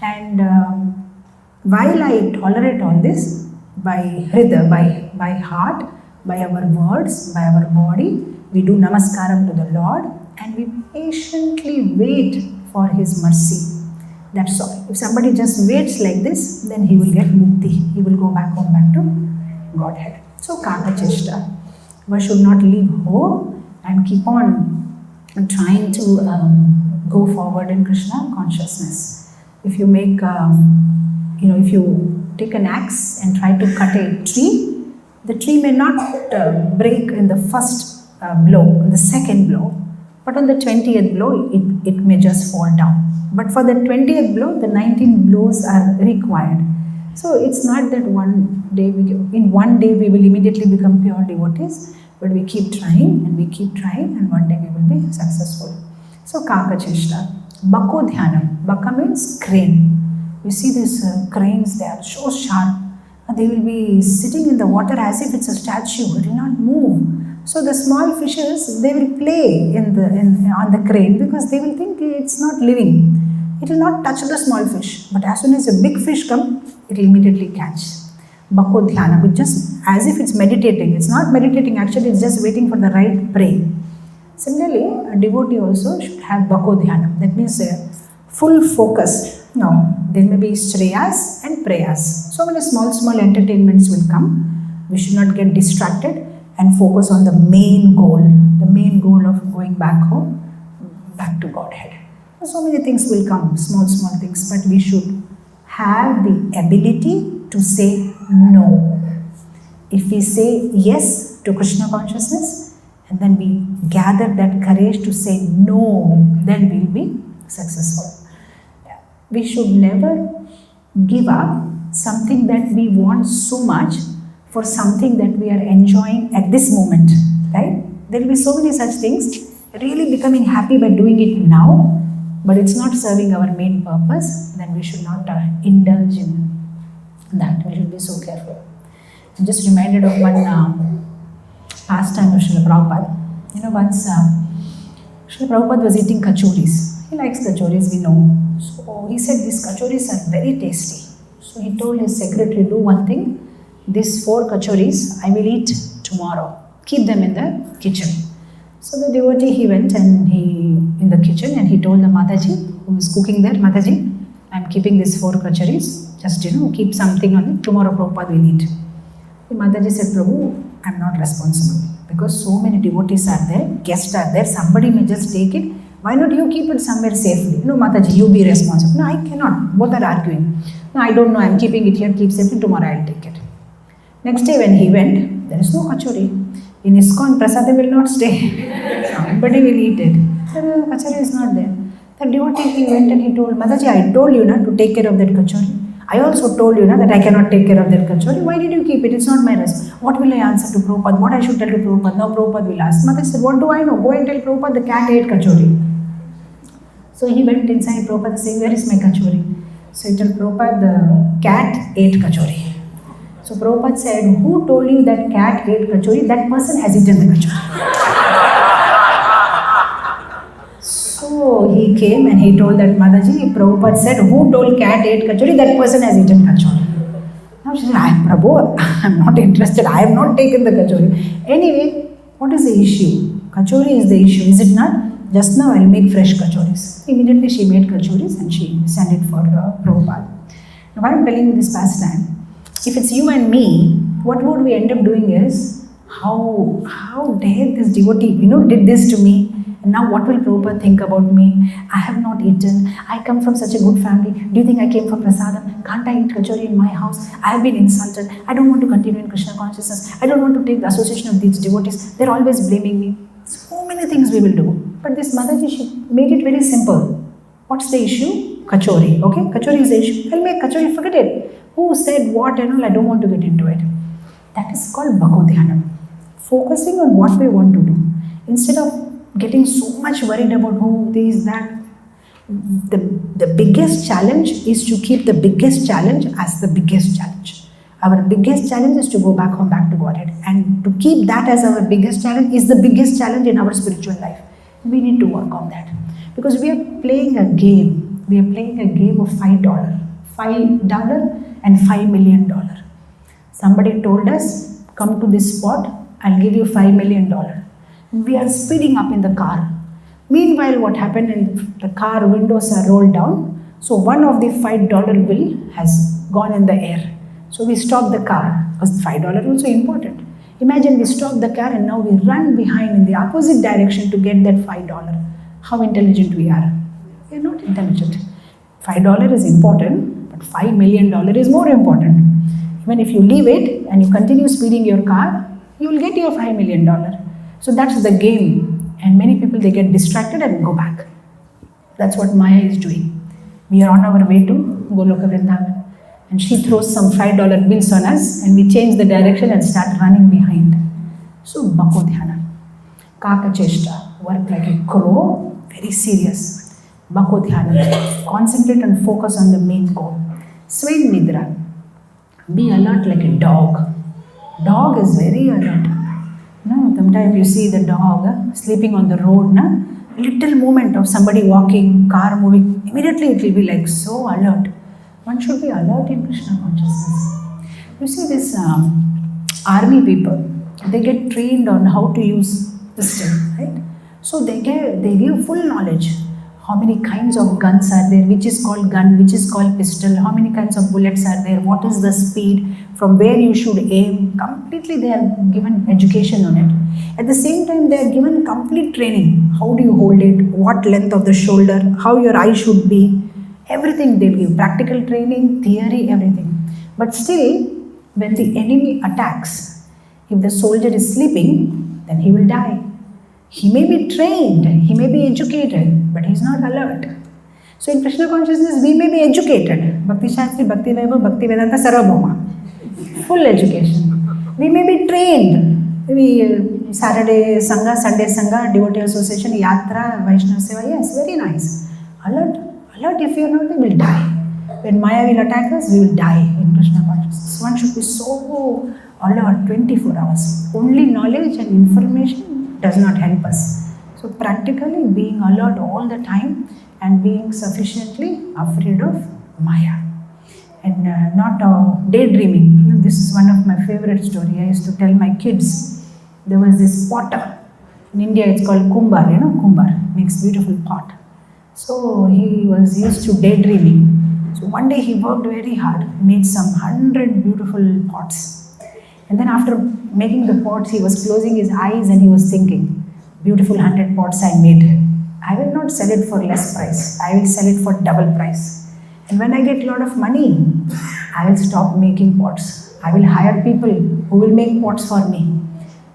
And while I tolerate all this, by hrida, by heart, by our words, by our body, we do namaskaram to the Lord and we patiently wait for His mercy. That's all. If somebody just waits like this, then he will get mukti. He will go back home, back to Godhead. So, Kaka Cheshta. One should not leave hope and keep on trying to go forward in Krishna consciousness. If you make, if you take an axe and try to cut a tree, the tree may not break in the first blow, in the second blow, but on the 20th blow, it may just fall down. But for the 20th blow, the 19 blows are required. So it's not that in one day we will immediately become pure devotees, but we keep trying and we keep trying and one day we will be successful. So Kaka Cheshta, Bako Dhyanam. Baka means crane. You see these cranes, they are so sharp. They will be sitting in the water as if it's a statue. It will not move. So the small fishes, they will play on the crane because they will think it's not living. It will not touch the small fish. But as soon as a big fish comes, it will immediately catch. Bhako dhyana, which just as if it's meditating. It's not meditating, actually it's just waiting for the right prey. Similarly, a devotee also should have bhako dhyana. That means a full focus. No, there may be shreyas and prayas. So many small entertainments will come. We should not get distracted and focus on the main goal of going back home, back to Godhead. So many things will come, small things, but we should have the ability to say no. If we say yes to Krishna consciousness and then we gather that courage to say no, then we will be successful. We should never give up something that we want so much for something that we are enjoying at this moment, right? There will be so many such things, really becoming happy by doing it now, but it's not serving our main purpose, then we should not indulge in that. We should be so careful. I'm just reminded of one pastime of Srila Prabhupada. Once Srila Prabhupada was eating kachoris. He likes kachoris, we know. So he said these kachoris are very tasty. So he told his secretary, do one thing. These 4 kachoris I will eat tomorrow. Keep them in the kitchen. So the devotee, he went and in the kitchen and he told the Mataji who is cooking there, Mataji, I am keeping these 4 kachoris. Just keep something on it. Tomorrow Prabhupada will eat. The Mataji said, Prabhu, I'm not responsible because so many devotees are there, guests are there, somebody may just take it. Why not you keep it somewhere safely? No, Mataji, you be responsible. No, I cannot. Both are arguing. No, I don't know, I'm keeping it here, keep safely, tomorrow I'll take it. Next day when he went, there is no kachori. In ISKCON, prasadam will not stay. Somebody will eat it. The kachori is not there. The devotee, he went and he told, Mataji, I told you to take care of that kachori. I also told you that I cannot take care of that kachori. Why did you keep it? It's not my rest. What will I answer to Prabhupada? What I should tell to Prabhupada? Now Prabhupada will ask. Mataji said, what do I know? Go and tell Prabhupada the cat ate kachori. So he went inside Prabhupada saying, where is my kachori? So he told Prabhupada, the cat ate kachori. So Prabhupada said, who told you that cat ate kachori? That person has eaten the kachori. So he came and he told that Mataji, Prabhupada said, who told cat ate kachori? That person has eaten kachori. Now she said, Prabhu, I'm not interested. I have not taken the kachori. Anyway, what is the issue? Kachori is the issue, is it not? Just now I'll make fresh kachoris. Immediately she made kachoris and she sent it for Prabhupada. Now why I'm telling you this pastime, if it's you and me, what would we end up doing is, how dare this devotee, did this to me, and now what will Prabhupada think about me? I have not eaten, I come from such a good family, do you think I came for prasadam? Can't I eat kachori in my house? I have been insulted, I don't want to continue in Krishna consciousness, I don't want to take the association of these devotees, they're always blaming me. So many things we will do. But this Mataji, she made it very simple. What's the issue? Kachori, okay? Kachori is the issue. I'll make kachori, forget it. Who said what and all, I don't want to get into it. That is called Bhagavatam. Focusing on what we want to do. Instead of getting so much worried about who this, that. The biggest challenge is to keep the biggest challenge as the biggest challenge. Our biggest challenge is to go back home, back to Godhead. And to keep that as our biggest challenge is the biggest challenge in our spiritual life. We need to work on that. Because we are playing a game. We are playing a game of $5. $5 and $5 million. Somebody told us, come to this spot, I'll give you $5 million. And we are speeding up in the car. Meanwhile, what happened in the car windows are rolled down. So one of the $5 bill has gone in the air. So we stop the car because $5 is also important. Imagine we stop the car and now we run behind in the opposite direction to get that $5. How intelligent we are. We are not intelligent. $5 is important, but $5 million is more important. Even if you leave it and you continue speeding your car, you will get your $5 million. So that's the game. And many people, they get distracted and go back. That's what Maya is doing. We are on our way to Goloka Vrindavan. And she throws some $5 bills on us and we change the direction and start running behind. So Bhakti Dhyana. Kaka Cheshta. Work like a crow. Very serious. Bhakti Dhyana. Concentrate and focus on the main goal. Swain Nidra. Be alert like a dog. Dog is very alert. Sometimes you see the dog sleeping on the road. Little movement of somebody walking, car moving, immediately it will be like so alert. One should be alert in Krishna consciousness. You see this army people, they get trained on how to use pistol, right? So they give full knowledge. How many kinds of guns are there, which is called gun, which is called pistol, how many kinds of bullets are there, what is the speed, from where you should aim. Completely they are given education on it. At the same time, they are given complete training. How do you hold it, what length of the shoulder, how your eye should be. Everything they give, practical training, theory, everything. But still, when the enemy attacks, if the soldier is sleeping, then he will die. He may be trained, he may be educated, but he is not alert. So in Krishna consciousness, we may be educated. Bhakti Shastri, Bhakti Vaibhav, Bhakti Vedanta, Sarvabhauma. Full education. We may be trained. Maybe Saturday Sangha, Sunday Sangha, Devotee Association, Yatra, Vaishnava Seva, yes, very nice. Alert. Alert, if you are not, we will die. When Maya will attack us, we will die in Krishna consciousness. One should be so alert 24 hours. Only knowledge and information does not help us. So practically being alert all the time and being sufficiently afraid of Maya. And not daydreaming. This is one of my favorite stories. I used to tell my kids, there was this potter. In India it's called Kumbar, Kumbar makes beautiful pot. So he was used to daydreaming. So one day he worked very hard, made some 100 beautiful pots. And then after making the pots, he was closing his eyes and he was thinking, beautiful 100 pots I made. I will not sell it for less price. I will sell it for double price. And when I get a lot of money, I will stop making pots. I will hire people who will make pots for me.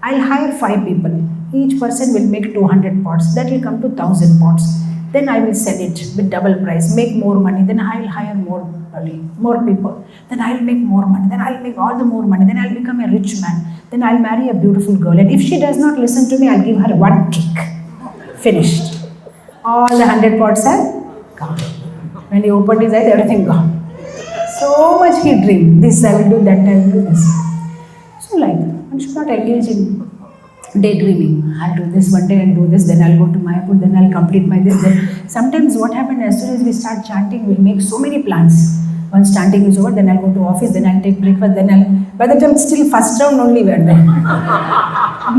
I'll hire 5 people. Each person will make 200 pots. That will come to 1000 pots. Then I will sell it with double price, make more money. Then I will hire more people. Then I will make more money. Then I will make all the more money. Then I will become a rich man. Then I will marry a beautiful girl. And if she does not listen to me, I will give her one kick. Finished. All the 100 pots are gone. When he opened his eyes, everything gone. So much he dreamed. This I will do, that I will do this. So like, one should not engage in daydreaming. I'll do this one day and do this, then I'll go to Mayapur, then I'll complete my this. Then sometimes what happens, as soon as we start chanting, we'll make so many plans. Once chanting is over, then I'll go to office, then I'll take breakfast, then by the time still first round only we are there.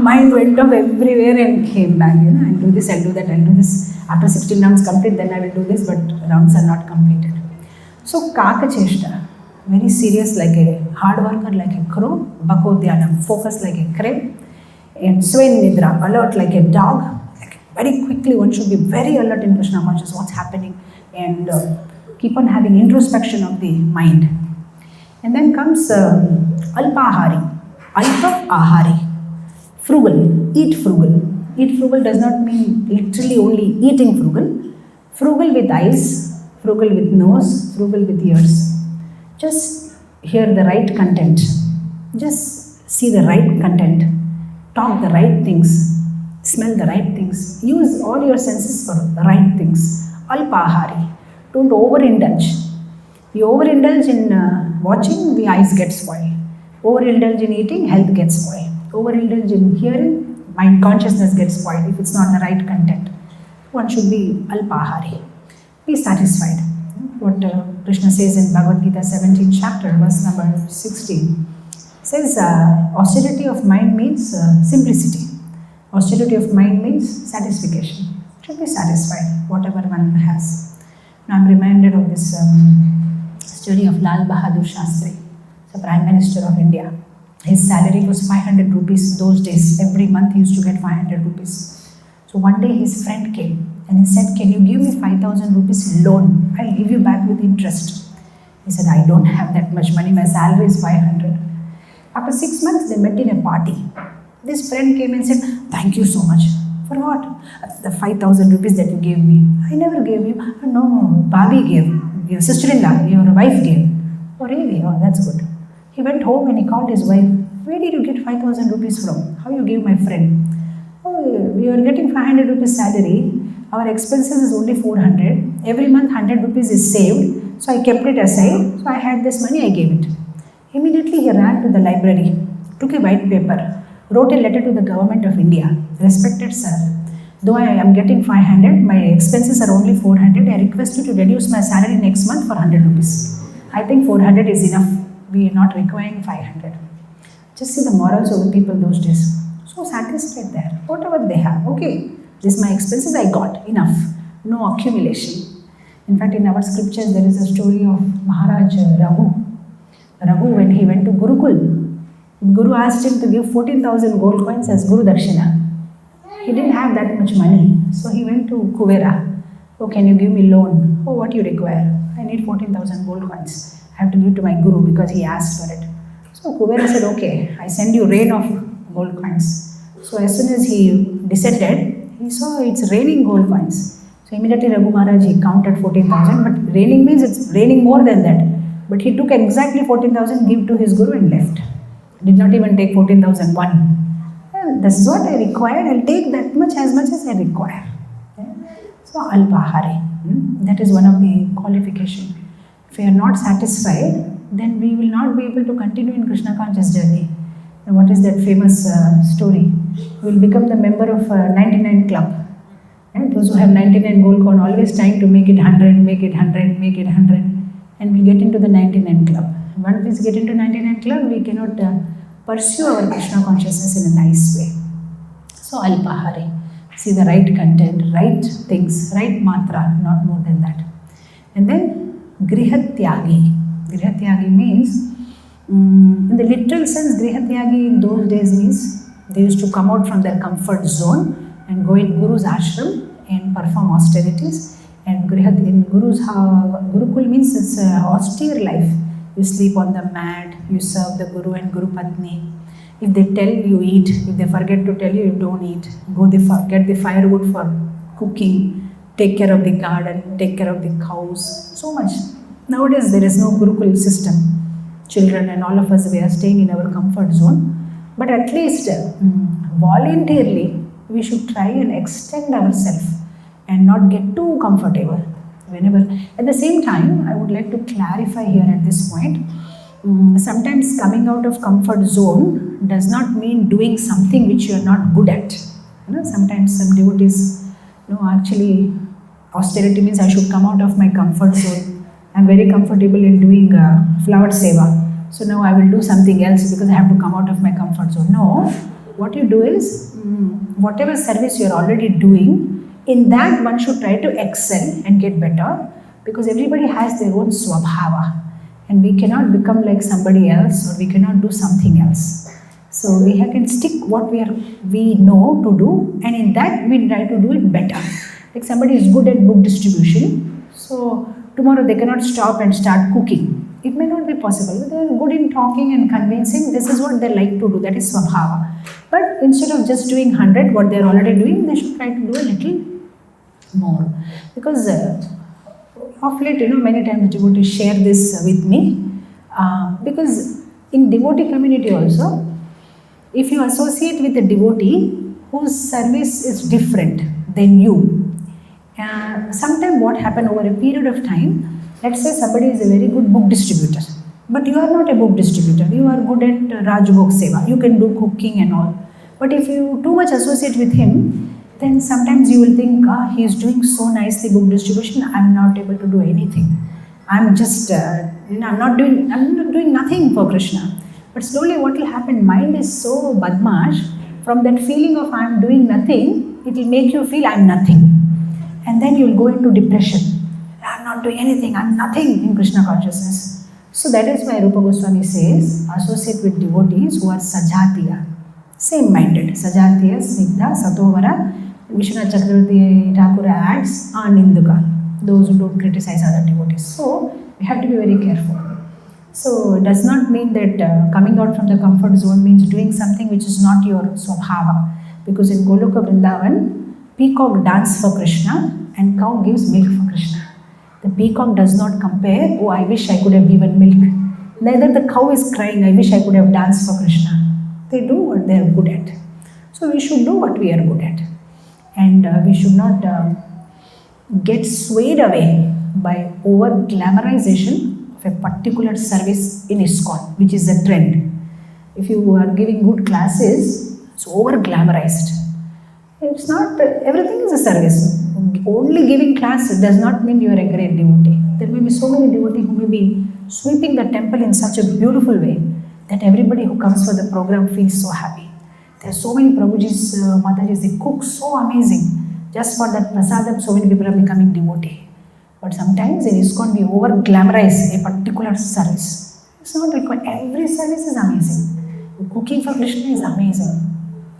Mind went off everywhere and came back. I'll do this, I'll do that, I'll do this. After 16 rounds complete, then I will do this, but rounds are not completed. So Kaka Cheshta, very serious like a hard worker like a crow, Bhako Dhyanam, focus like a crane, and Swain Nidra, alert like a dog. Like very quickly one should be very alert in Krishna consciousness, what's happening, and keep on having introspection of the mind. And then comes Alpahari, Alpa Ahari, frugal, eat frugal. Eat frugal does not mean literally only eating frugal. Frugal with eyes, frugal with nose, frugal with ears. Just hear the right content. Just see the right content. Talk the right things. Smell the right things. Use all your senses for the right things. Alpahari. Don't overindulge. You overindulge in watching, the eyes get spoiled. Overindulge in eating, health gets spoiled. Overindulge in hearing, mind consciousness gets spoiled if it's not the right content. One should be alpahari. Be satisfied. What Krishna says in Bhagavad Gita 17th chapter, verse number 16, says austerity of mind means simplicity. Austerity of mind means satisfaction. Should be satisfied, whatever one has. Now I'm reminded of this story of Lal Bahadur Shastri, the Prime Minister of India. His salary was 500 rupees those days. Every month he used to get 500 rupees. So one day his friend came and he said, can you give me 5,000 rupees loan? I'll give you back with interest. He said, I don't have that much money. My salary is 500. After 6 months, they met in a party. This friend came and said, thank you so much. For what? The 5,000 rupees that you gave me. I never gave you. No, Bhabi gave. Your sister-in-law, your wife gave. Oh really? Oh, that's good. He went home and he called his wife. Where did you get 5,000 rupees from? How you gave my friend? Oh, we are getting 500 rupees salary. Our expenses is only 400. Every month 100 rupees is saved. So I kept it aside. So I had this money, I gave it. Immediately he ran to the library, took a white paper, wrote a letter to the government of India. Respected sir, though I am getting 500, my expenses are only 400. I request you to reduce my salary next month for 100 rupees. I think 400 is enough. We are not requiring 500. Just see the morals of the people those days. So satisfied there. Whatever they have. Okay, this is my expenses, I got. Enough. No accumulation. In fact, in our scriptures, there is a story of Maharaj Raghu. Raghu, when he went to Gurukul, Guru asked him to give 14,000 gold coins as Guru Dakshina. He didn't have that much money. So he went to Kuvera. Oh, can you give me loan? Oh, what you require? I need 14,000 gold coins. I have to give to my Guru because he asked for it. So Kuvera said, okay, I send you rain of gold coins. So as soon as he descended, he saw it's raining gold coins. So immediately Raghu Maharaj, he counted 14,000, but raining means it's raining more than that. But he took exactly 14,000, gave to his Guru and left. Did not even take 14,001. Well, this is what I required, I'll take that much as I require. So Alpahari, that is one of the qualifications. If we are not satisfied, then we will not be able to continue in Krishna conscious journey. And what is that famous story? We will become the member of 99 club. And those who have 99 gold coin always trying to make it 100, make it 100, make it 100. And we get into the 99 club. Once we get into 99 club, we cannot pursue our Krishna consciousness in a nice way. So Alpahari, see the right content, right things, right matra, not more than that. And then Grihatyagi. Grihatyagi means In the literal sense, Grihatyagi in those days means they used to come out from their comfort zone and go in Guru's ashram and perform austerities. And in Guru's Gurukul means it's an austere life. You sleep on the mat, you serve the Guru and Guru Patni. If they tell you eat, if they forget to tell you, you don't eat. Get the firewood for cooking, take care of the garden, take care of the cows, so much. Nowadays there is no Gurukul system. Children and all of us, we are staying in our comfort zone. But at least voluntarily, we should try and extend ourselves and not get too comfortable. At the same time, I would like to clarify here at this point, sometimes coming out of comfort zone does not mean doing something which you are not good at. Sometimes some devotees, actually austerity means I should come out of my comfort zone. I am very comfortable in doing flower seva. So now I will do something else because I have to come out of my comfort zone. No, what you do is, whatever service you are already doing, in that one should try to excel and get better, because everybody has their own swabhava and we cannot become like somebody else, or we cannot do something else. So we can stick what we know to do, and in that we try to do it better. Like somebody is good at book distribution, so tomorrow they cannot stop and start cooking. It may not be possible, but they are good in talking and convincing. This is what they like to do, that is swabhava. But instead of just doing 100 what they are already doing, they should try to do a little more. Because of late, many times devotees share this with me. Because in devotee community also, if you associate with a devotee whose service is different than you, sometimes what happens over a period of time, let's say somebody is a very good book distributor, but you are not a book distributor, you are good at Rajbhog Seva, you can do cooking and all. But if you too much associate with him, then sometimes you will think, he is doing so nicely book distribution, I am not able to do anything. I am just, I'm not doing nothing for Krishna. But slowly what will happen, mind is so badmash, from that feeling of I am doing nothing, it will make you feel I am nothing. And then you will go into depression. I am not doing anything, I am nothing in Krishna consciousness. So that is why Rupa Goswami says, associate with devotees who are sajatiya, same-minded. Sajatiya, snigdha, satovara. Vishwanath Chakravarti Thakur adds aninduka, those who don't criticize other devotees. So we have to be very careful. So it does not mean that coming out from the comfort zone means doing something which is not your swabhava. Because in Goloka Vrindavan, peacock dance for Krishna and cow gives milk for Krishna. The peacock does not compare, oh I wish I could have given milk. Neither the cow is crying, I wish I could have danced for Krishna. They do what they are good at. So we should do what we are good at. And we should not get swayed away by over glamorization of a particular service in ISKCON, which is a trend. If you are giving good classes, it's over glamorized. It's not, everything is a service. Only giving classes does not mean you are a great devotee. There may be so many devotees who may be sweeping the temple in such a beautiful way that everybody who comes for the program feels so happy. There are so many Prabhuji's, Matajis, they cook so amazing. Just for that prasadam, so many people are becoming devotee. But sometimes in ISKCON we over glamorize a particular service. It's not required. Every service is amazing. Cooking for Krishna is amazing.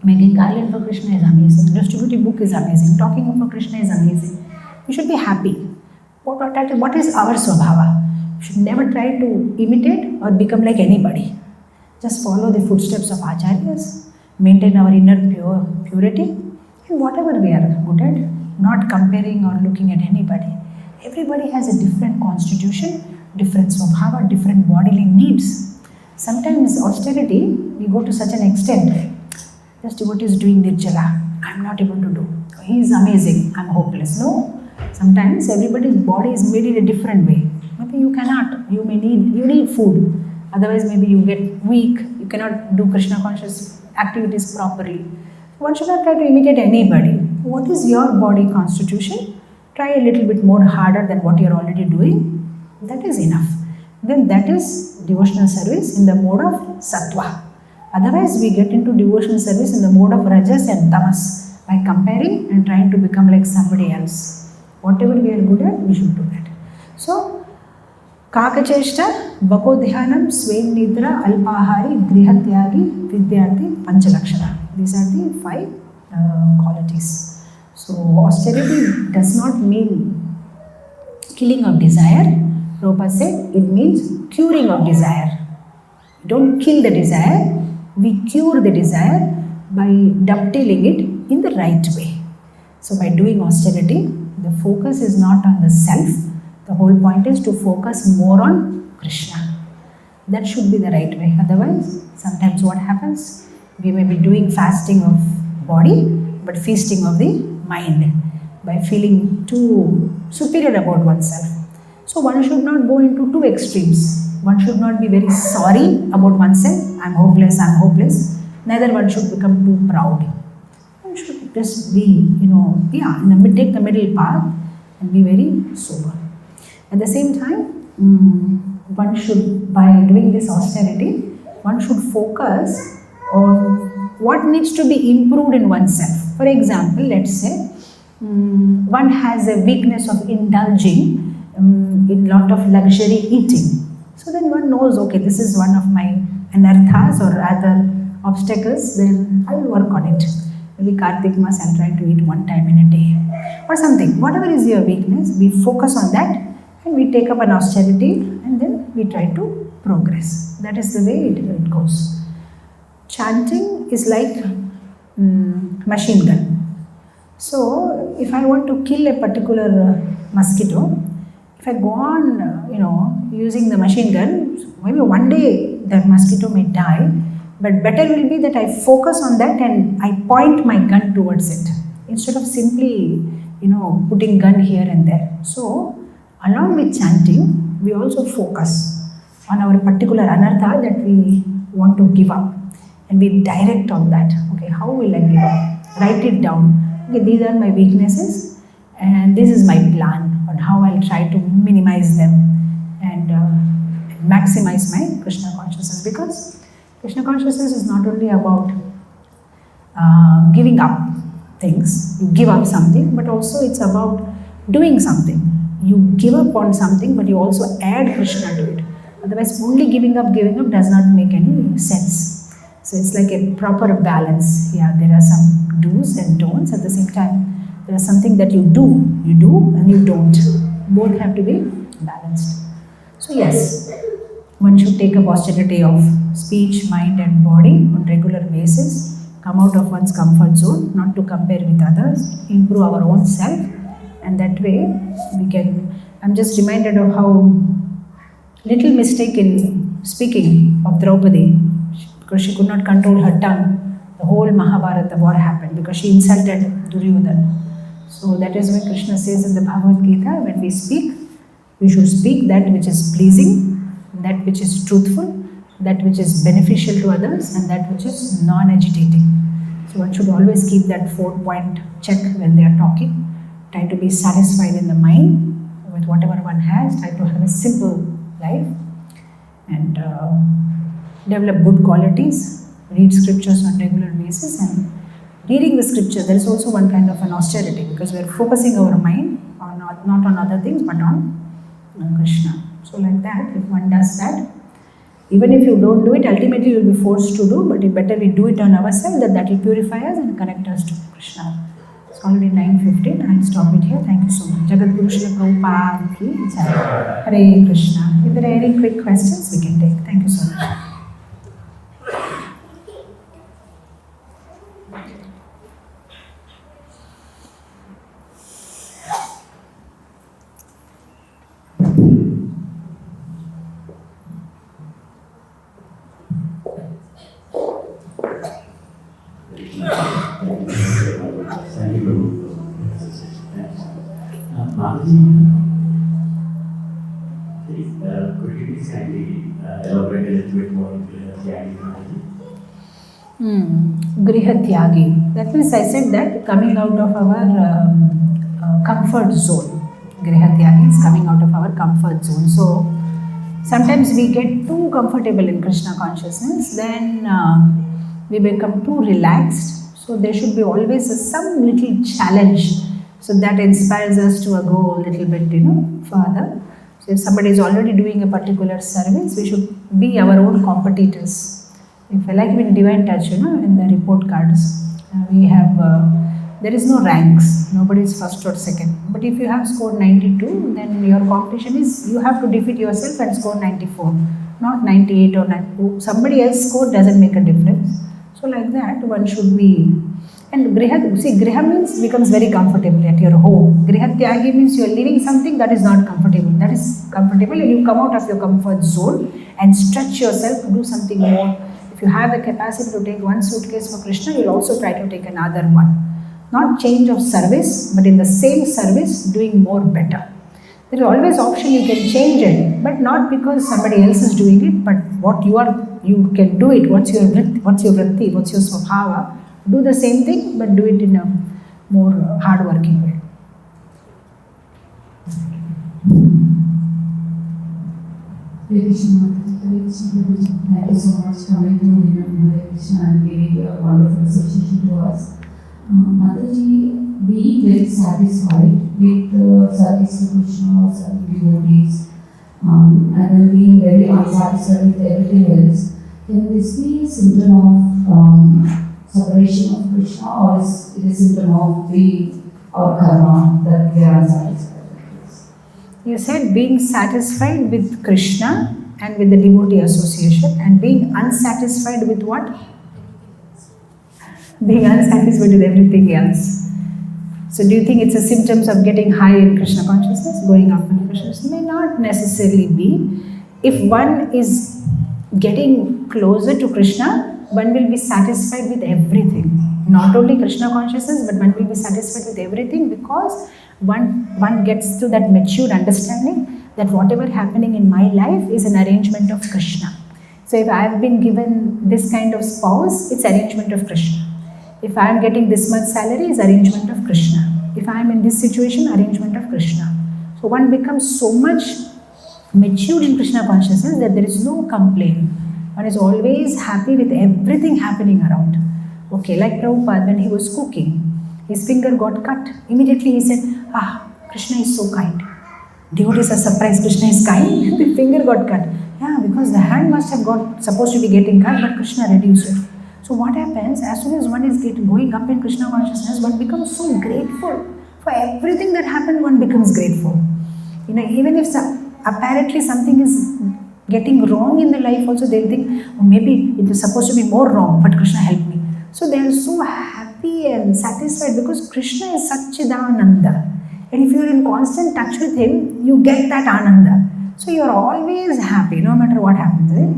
Making garland for Krishna is amazing. Distributing book is amazing. Talking for Krishna is amazing. We should be happy. What is our swabhava? We should never try to imitate or become like anybody. Just follow the footsteps of acharyas. Maintain our inner purity, and whatever we are good at, not comparing or looking at anybody. Everybody has a different constitution, different swabhava, different bodily needs. Sometimes austerity, we go to such an extent. This devotee is doing nirjala, I am not able to do. He is amazing, I am hopeless. No, sometimes everybody's body is made in a different way. Maybe you cannot, you need food. Otherwise maybe you get weak, you cannot do Krishna conscious activities properly. One should not try to imitate anybody. What is your body constitution? Try a little bit more harder than what you are already doing. That is enough. Then that is devotional service in the mode of sattva. Otherwise we get into devotional service in the mode of rajas and tamas by comparing and trying to become like somebody else. Whatever we are good at, we should do that. So Kakacheshta, Bakodhyanam, Swain Nidra, Alpahari, Grihatyagi, Vidyarthi, Panchalakshana. These are the 5 qualities. So austerity does not mean killing of desire. Prabhupada said it means curing of desire. We don't kill the desire, we cure the desire by dovetailing it in the right way. So by doing austerity, the focus is not on the self. The whole point is to focus more on Krishna. That should be the right way. Otherwise, sometimes what happens? We may be doing fasting of body, but feasting of the mind by feeling too superior about oneself. So one should not go into 2 extremes. One should not be very sorry about oneself. I'm hopeless. Neither one should become too proud. One should just be, take the middle path and be very sober. At the same time, one should, by doing this austerity, one should focus on what needs to be improved in oneself. For example, let's say one has a weakness of indulging in lot of luxury eating. So then one knows, okay, this is one of my anarthas or other obstacles, then I will work on it. Maybe Kartik Mas, I'll try to eat 1 time in a day or something. Whatever is your weakness, we focus on that and we take up an austerity and then we try to progress. That is the way it goes. Chanting is like machine gun. So if I want to kill a particular mosquito, if I go on, using the machine gun, maybe one day that mosquito may die, but better will be that I focus on that and I point my gun towards it instead of simply, putting gun here and there. So, along with chanting, we also focus on our particular anartha that we want to give up and we direct on that. Okay, how will I give up? Write it down. Okay, these are my weaknesses and this is my plan on how I'll try to minimize them and maximize my Krishna consciousness, because Krishna consciousness is not only about giving up things, you give up something, but also it's about doing something. You give up on something, but you also add Krishna to it. Otherwise, only giving up does not make any sense. So it's like a proper balance. Yeah, there are some do's and don'ts. At the same time, there is something that you do and you don't. Both have to be balanced. So yes, one should take a austerity of speech, mind and body on regular basis, come out of one's comfort zone, not to compare with others, improve our own self, and that way we can. I'm just reminded of how little mistake in speaking of Draupadi, because she could not control her tongue. The whole Mahabharata war happened because she insulted Duryodhana. So that is why Krishna says in the Bhagavad Gita, when we speak, we should speak that which is pleasing, that which is truthful, that which is beneficial to others, and that which is non-agitating. So one should always keep that 4-point check when they are talking. Try to be satisfied in the mind with whatever one has. Try to have a simple life and develop good qualities. Read scriptures on regular basis, and reading the scripture, there is also one kind of an austerity, because we are focusing our mind on not on other things but on Krishna. So like that, if one does that, even if you don't do it, ultimately you will be forced to do, but it better we do it on ourselves, that will purify us and connect us to Krishna. It's already 9:15, I'll stop it here. Thank you so much. Jagat Guru Srila Prabhupada ki jai. Hare Krishna. If there are any quick questions, we can take. Thank you so much. Could you please kindly elaborate a little bit more into Grihatyagi. That means I said that coming out of our comfort zone. Grihatyagi is coming out of our comfort zone. So sometimes we get too comfortable in Krishna consciousness, then we become too relaxed. So there should be always some little challenge. So that inspires us to go a little bit, further. So So if somebody is already doing a particular service, we should be our own competitors. If I like in Divine Touch, in the report cards, we have, there is no ranks, nobody is first or second. But if you have scored 92, then your competition is, you have to defeat yourself and score 94, not 98 or 92. Somebody else scored doesn't make a difference. So like that, one should be. And griha means becomes very comfortable at your home. Griha tyagi means you are living something that is not comfortable. That is comfortable and you come out of your comfort zone and stretch yourself to do something more. If you have the capacity to take one suitcase for Krishna, you will also try to take another one. Not change of service, but in the same service, doing more better. There is always option you can change it, but not because somebody else is doing it, but what you are, you can do it. What's your vritti, what's your swabhava? Do the same thing, but do it in a more hard-working way. Hare Krishna, Hare Krishna, thank you so much coming to Wyndham Hare Krishna and giving a wonderful association to us. Mataji, being very satisfied with the service to Krishna or serving devotees, and then being very unsatisfied with everything else, can this be a symptom of separation of Krishna, or is it a symptom of our karma that we are unsatisfied with this? You said being satisfied with Krishna and with the devotee association, and being unsatisfied with what? Being unsatisfied with everything else. So do you think it's a symptoms of getting high in Krishna consciousness, going up in Krishna consciousness? May not necessarily be. If one is getting closer to Krishna, one will be satisfied with everything. Not only Krishna consciousness, but one will be satisfied with everything, because one gets to that mature understanding that whatever happening in my life is an arrangement of Krishna. So if I have been given this kind of spouse, it's arrangement of Krishna. If I am getting this much salary, it's arrangement of Krishna. If I am in this situation, arrangement of Krishna. So one becomes so much matured in Krishna consciousness that there is no complaint. One is always happy with everything happening around. Okay, like Prabhupada, when he was cooking, his finger got cut. Immediately he said, Krishna is so kind. Devotees are surprised Krishna is kind. The finger got cut. Yeah, because the hand must have got supposed to be getting cut, but Krishna reduced it. So what happens, as soon as one is going up in Krishna consciousness, one becomes so grateful. For everything that happened, one becomes grateful. Even if apparently something is getting wrong in the life also, they think, maybe it was supposed to be more wrong, but Krishna helped me. So they are so happy and satisfied because Krishna is Satchidananda. And if you are in constant touch with him, you get that Ananda. So you are always happy, no matter what happens. Right?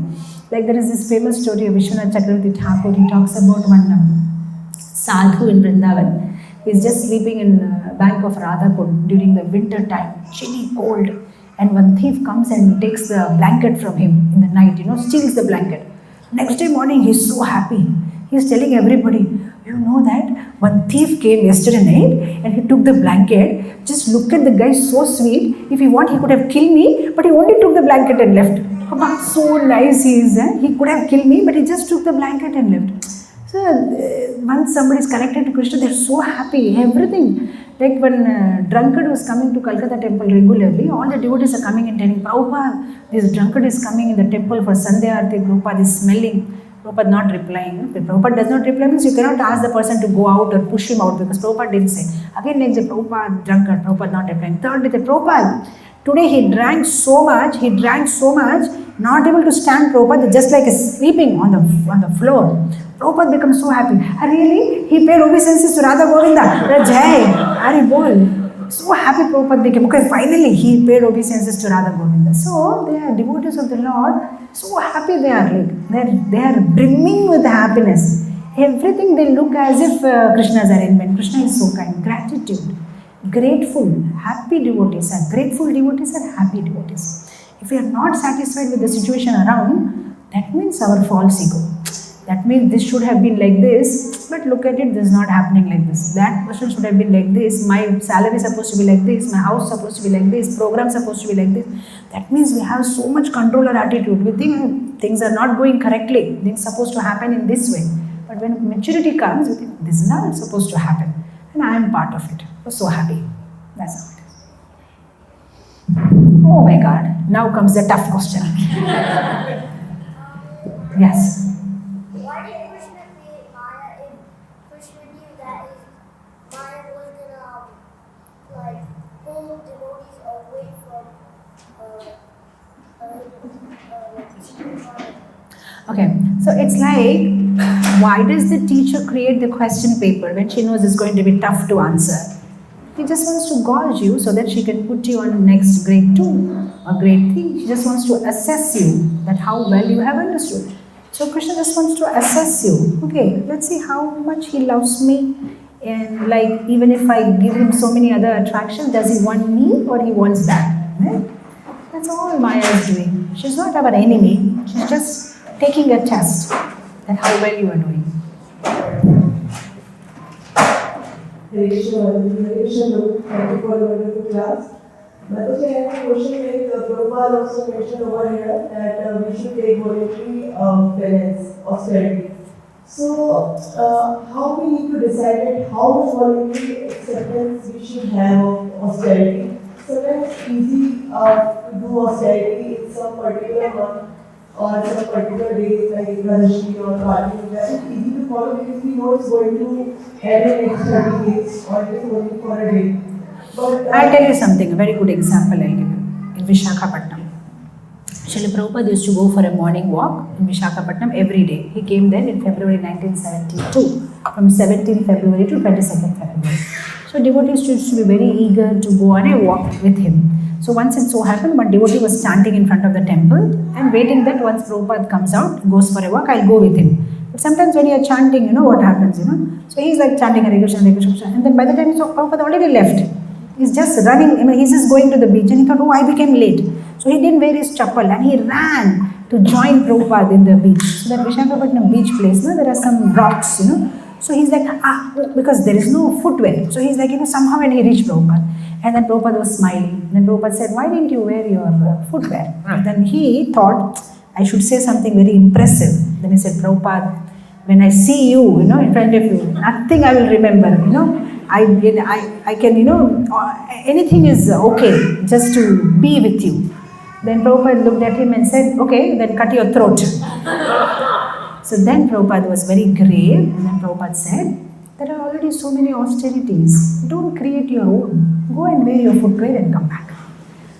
Like there is this famous story of Vishwanath Chakravarti Thakur. He talks about one sadhu in Vrindavan. He is just sleeping in the bank of Radhakund during the winter time, chilly, cold. And one thief comes and takes the blanket from him in the night, steals the blanket. Next day morning, he's so happy. He's telling everybody, you know that one thief came yesterday night and he took the blanket. Just look at the guy, so sweet. If he wanted, he could have killed me, but he only took the blanket and left. So nice he is. He could have killed me, but he just took the blanket and left. So once somebody is connected to Krishna, they're so happy. Everything. Like when drunkard was coming to Calcutta temple regularly, all the devotees are coming and telling, Prabhupada, this drunkard is coming in the temple for Sandhya Arti, Prabhupada is smelling. Prabhupada not replying. If Prabhupada does not reply, means you cannot ask the person to go out or push him out, because Prabhupada didn't say. Again, next day, Prabhupada, drunkard, Prabhupada not replying. Third day, Prabhupada, today he drank so much, not able to stand. Prabhupada, just like sleeping on the floor. Prabhupada becomes so happy. Really? He paid obeisances to Radha Govinda. Jai, Hari Bol. So happy Prabhupada became. Okay, finally he paid obeisances to Radha Govinda. So they are devotees of the Lord. So happy they are. Like they are brimming with happiness. Everything they look as if Krishna's arrangement. Krishna is so kind. Gratitude. Grateful. Happy devotees are grateful devotees and happy devotees. If we are not satisfied with the situation around, that means our false ego. That means this should have been like this, but look at it, this is not happening like this. That person should have been like this, my salary is supposed to be like this, my house is supposed to be like this, program is supposed to be like this. That means we have so much controller attitude. We think things are not going strictly, things are supposed to happen in this way. But when maturity comes, we think this is how it's supposed to happen. And I am part of it. I was so happy. That's how it is. Oh my God, now comes the tough question. Yes. Why did Krishna create Maya if Krishna knew that Maya was gonna pull devotees away from Okay, so it's like, why does the teacher create the question paper when she knows it's going to be tough to answer? He just wants to gauge you so that she can put you on next grade 2 or grade 3. She just wants to assess you, that how well you have understood. So Krishna just wants to assess you. Okay, let's see how much he loves me, and like even if I give him so many other attractions, does he want me or he wants that? Right? That's all Maya is doing. She's not our enemy. She's just taking a test that how well you are doing. Hare Krishna, thank you for the wonderful class. Mataji, I have a question. Prabhupada also mentioned over here that we should take voluntary penance, austerity. So, how we need to decide how much voluntary acceptance we should have of austerity? Sometimes it's easy to do austerity in some particular month or some particular days like Ekadashi or Kartik. It's easy to follow because we know it's going to add an extra 30 days or it is only for a day. But I'll tell you something, a very good example I'll give you. In Visakhapatnam, Srila Prabhupada used to go for a morning walk in Visakhapatnam every day. He came there in February 1972, from 17th February to 22nd February. So devotees used to be very eager to go on a walk with him. So once it so happened, one devotee was standing in front of the temple and waiting that once Prabhupada comes out, goes for a walk, I'll go with him. But sometimes when you are chanting, you know what happens, you know. So he's like chanting Hare Krishna, Hare Krishna, and then by the time so Prabhupada already left. He's just running, you know, he's just going to the beach and he thought, oh, I became late. So he didn't wear his chappal and he ran to join Prabhupada in the beach. So that Visakhapatnam beach place, no, there are some rocks, you know. So he's like, because there is no footwear. So he's like, you know, somehow when he reached Prabhupada. And then Prabhupada was smiling. Then Prabhupada said, why didn't you wear your footwear? And then he thought, I should say something very impressive. Then he said, Prabhupada, when I see you, you know, in front of you, nothing I will remember, you know. I can, you know, anything is okay, just to be with you. Then Prabhupada looked at him and said, okay, then cut your throat. So then Prabhupada was very grave, and then Prabhupada said, there are already so many austerities. Don't create your own. Go and wear your footwear and come back.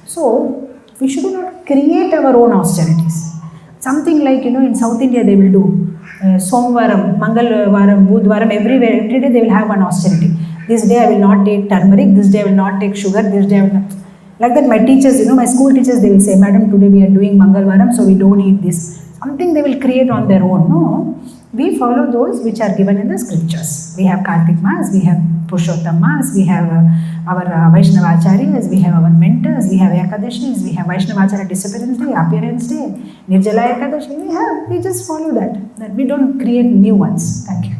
So, we should not create our own austerities. Something like, you know, in South India they will do Somvaram, Mangalvaram, Budhvaram, every day they will have one austerity. This day I will not take turmeric, this day I will not take sugar, this day I will not. Like that my teachers, you know, my school teachers, they will say, Madam, today we are doing Mangalvaram, so we don't eat this. Something they will create on their own. No, we follow those which are given in the scriptures. We have Kartik Mass, we have Purushottam Mass, we have our Vaishnavacharyas, we have our mentors, we have Ekadashis, we have Vaishnavacharya Disappearance Day, Appearance Day, Nirjala Ekadashi, we just follow that we don't create new ones. Thank you.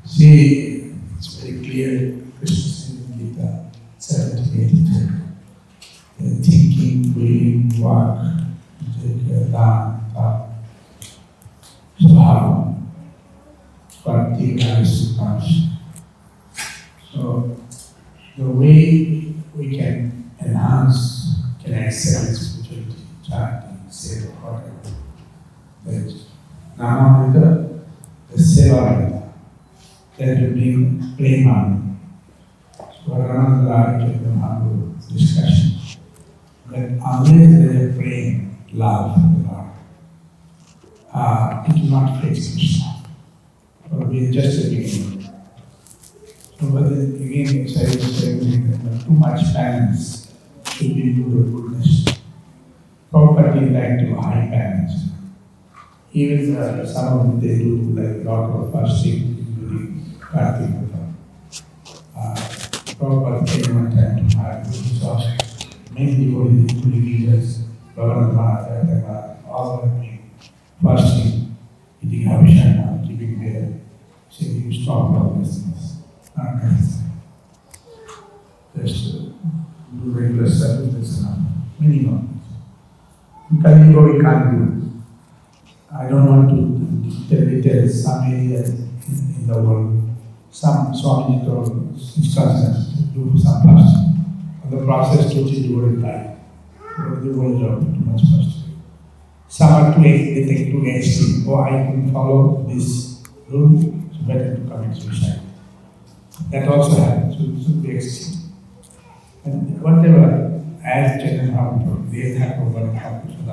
See, it's very clear, Krishna Gita 7-8. The thinking, feeling, work, Dham, tapaḥ, Bhāva, Pratikarisupash. So, the way we can enhance, can excel spirituality, chanting, seva, whatever, that Nārayaṇa, the seva, that will bring prema. So, Anant discussion. That unless there is prema, love for the Lord, it will not face Krishna. It will be just a beginning. So, but then again, as I was saying, too much penance should be due to goodness. Properly like to high penance. Even some of them they do like lot of fasting, including Kartik. Prabhupada came one time to Hare Krishna. Many devotees, including leaders, Dharmarāja, all have been fasting, eating abhishana, keeping there, saying you stop all these things. Not necessary. Just do regular service, that's enough. Minimum. In Kaliyuga we can't do. I don't want to tell details, some areas in the world, some Swamiji told instructions to do some fasting. For the process to achieve devotee life. The whole job too much fasting. Some are they take too extreme. Oh, I couldn't follow this rule, so better to commit suicide. That also happens, so it should be extreme. And whatever, as Chaitanya Mahaprabhu, they have over the Hare Krishna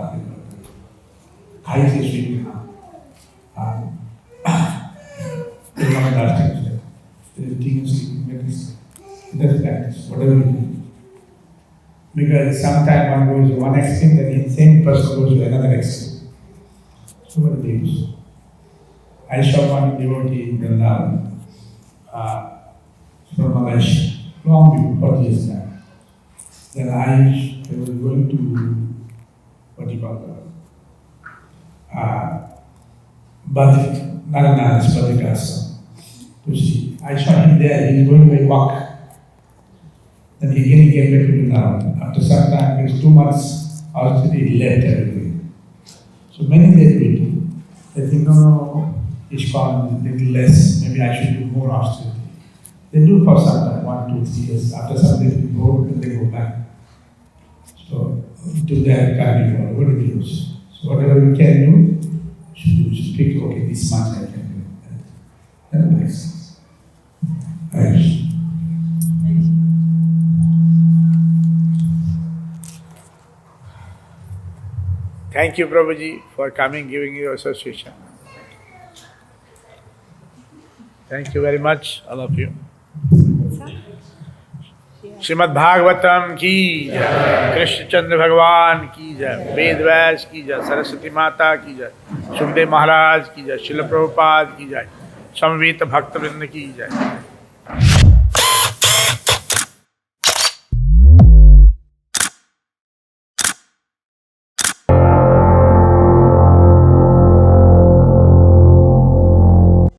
Hare Krishna. That's practice, whatever you do. Because sometimes one goes to one extreme, then the same person goes to another extreme. So what do they use? I saw one devotee in Dham from Malaysia, long before 40 years back. Then I was going to, what do you call that? Nara and Nārāyaṇa to see. I saw him there, he was going by walk. Then again he came back to Dham. After some time, because 2 months austerity, he left everything. So many they do it. They think, no, ISKCON is a little less, maybe I should do more austerity. They do for some time, 1, 2, 3 years. After some days they go, then they go back. So, do their carnivore, what it is. So whatever you can do, you should pick, okay, this much I can do. That makes sense. Right. Thank you, Prabhuji, for coming, giving your association. Thank you very much, all of you. Shrimad Bhagavatam की जय, कृष्ण चंद्र भगवान की जय, वेद व्यास की जय, सरस्वती माता की जय, सुखदेव महाराज की जय, शिल प्रभुपाद की जय, समवेत भक्तवृंद की जय।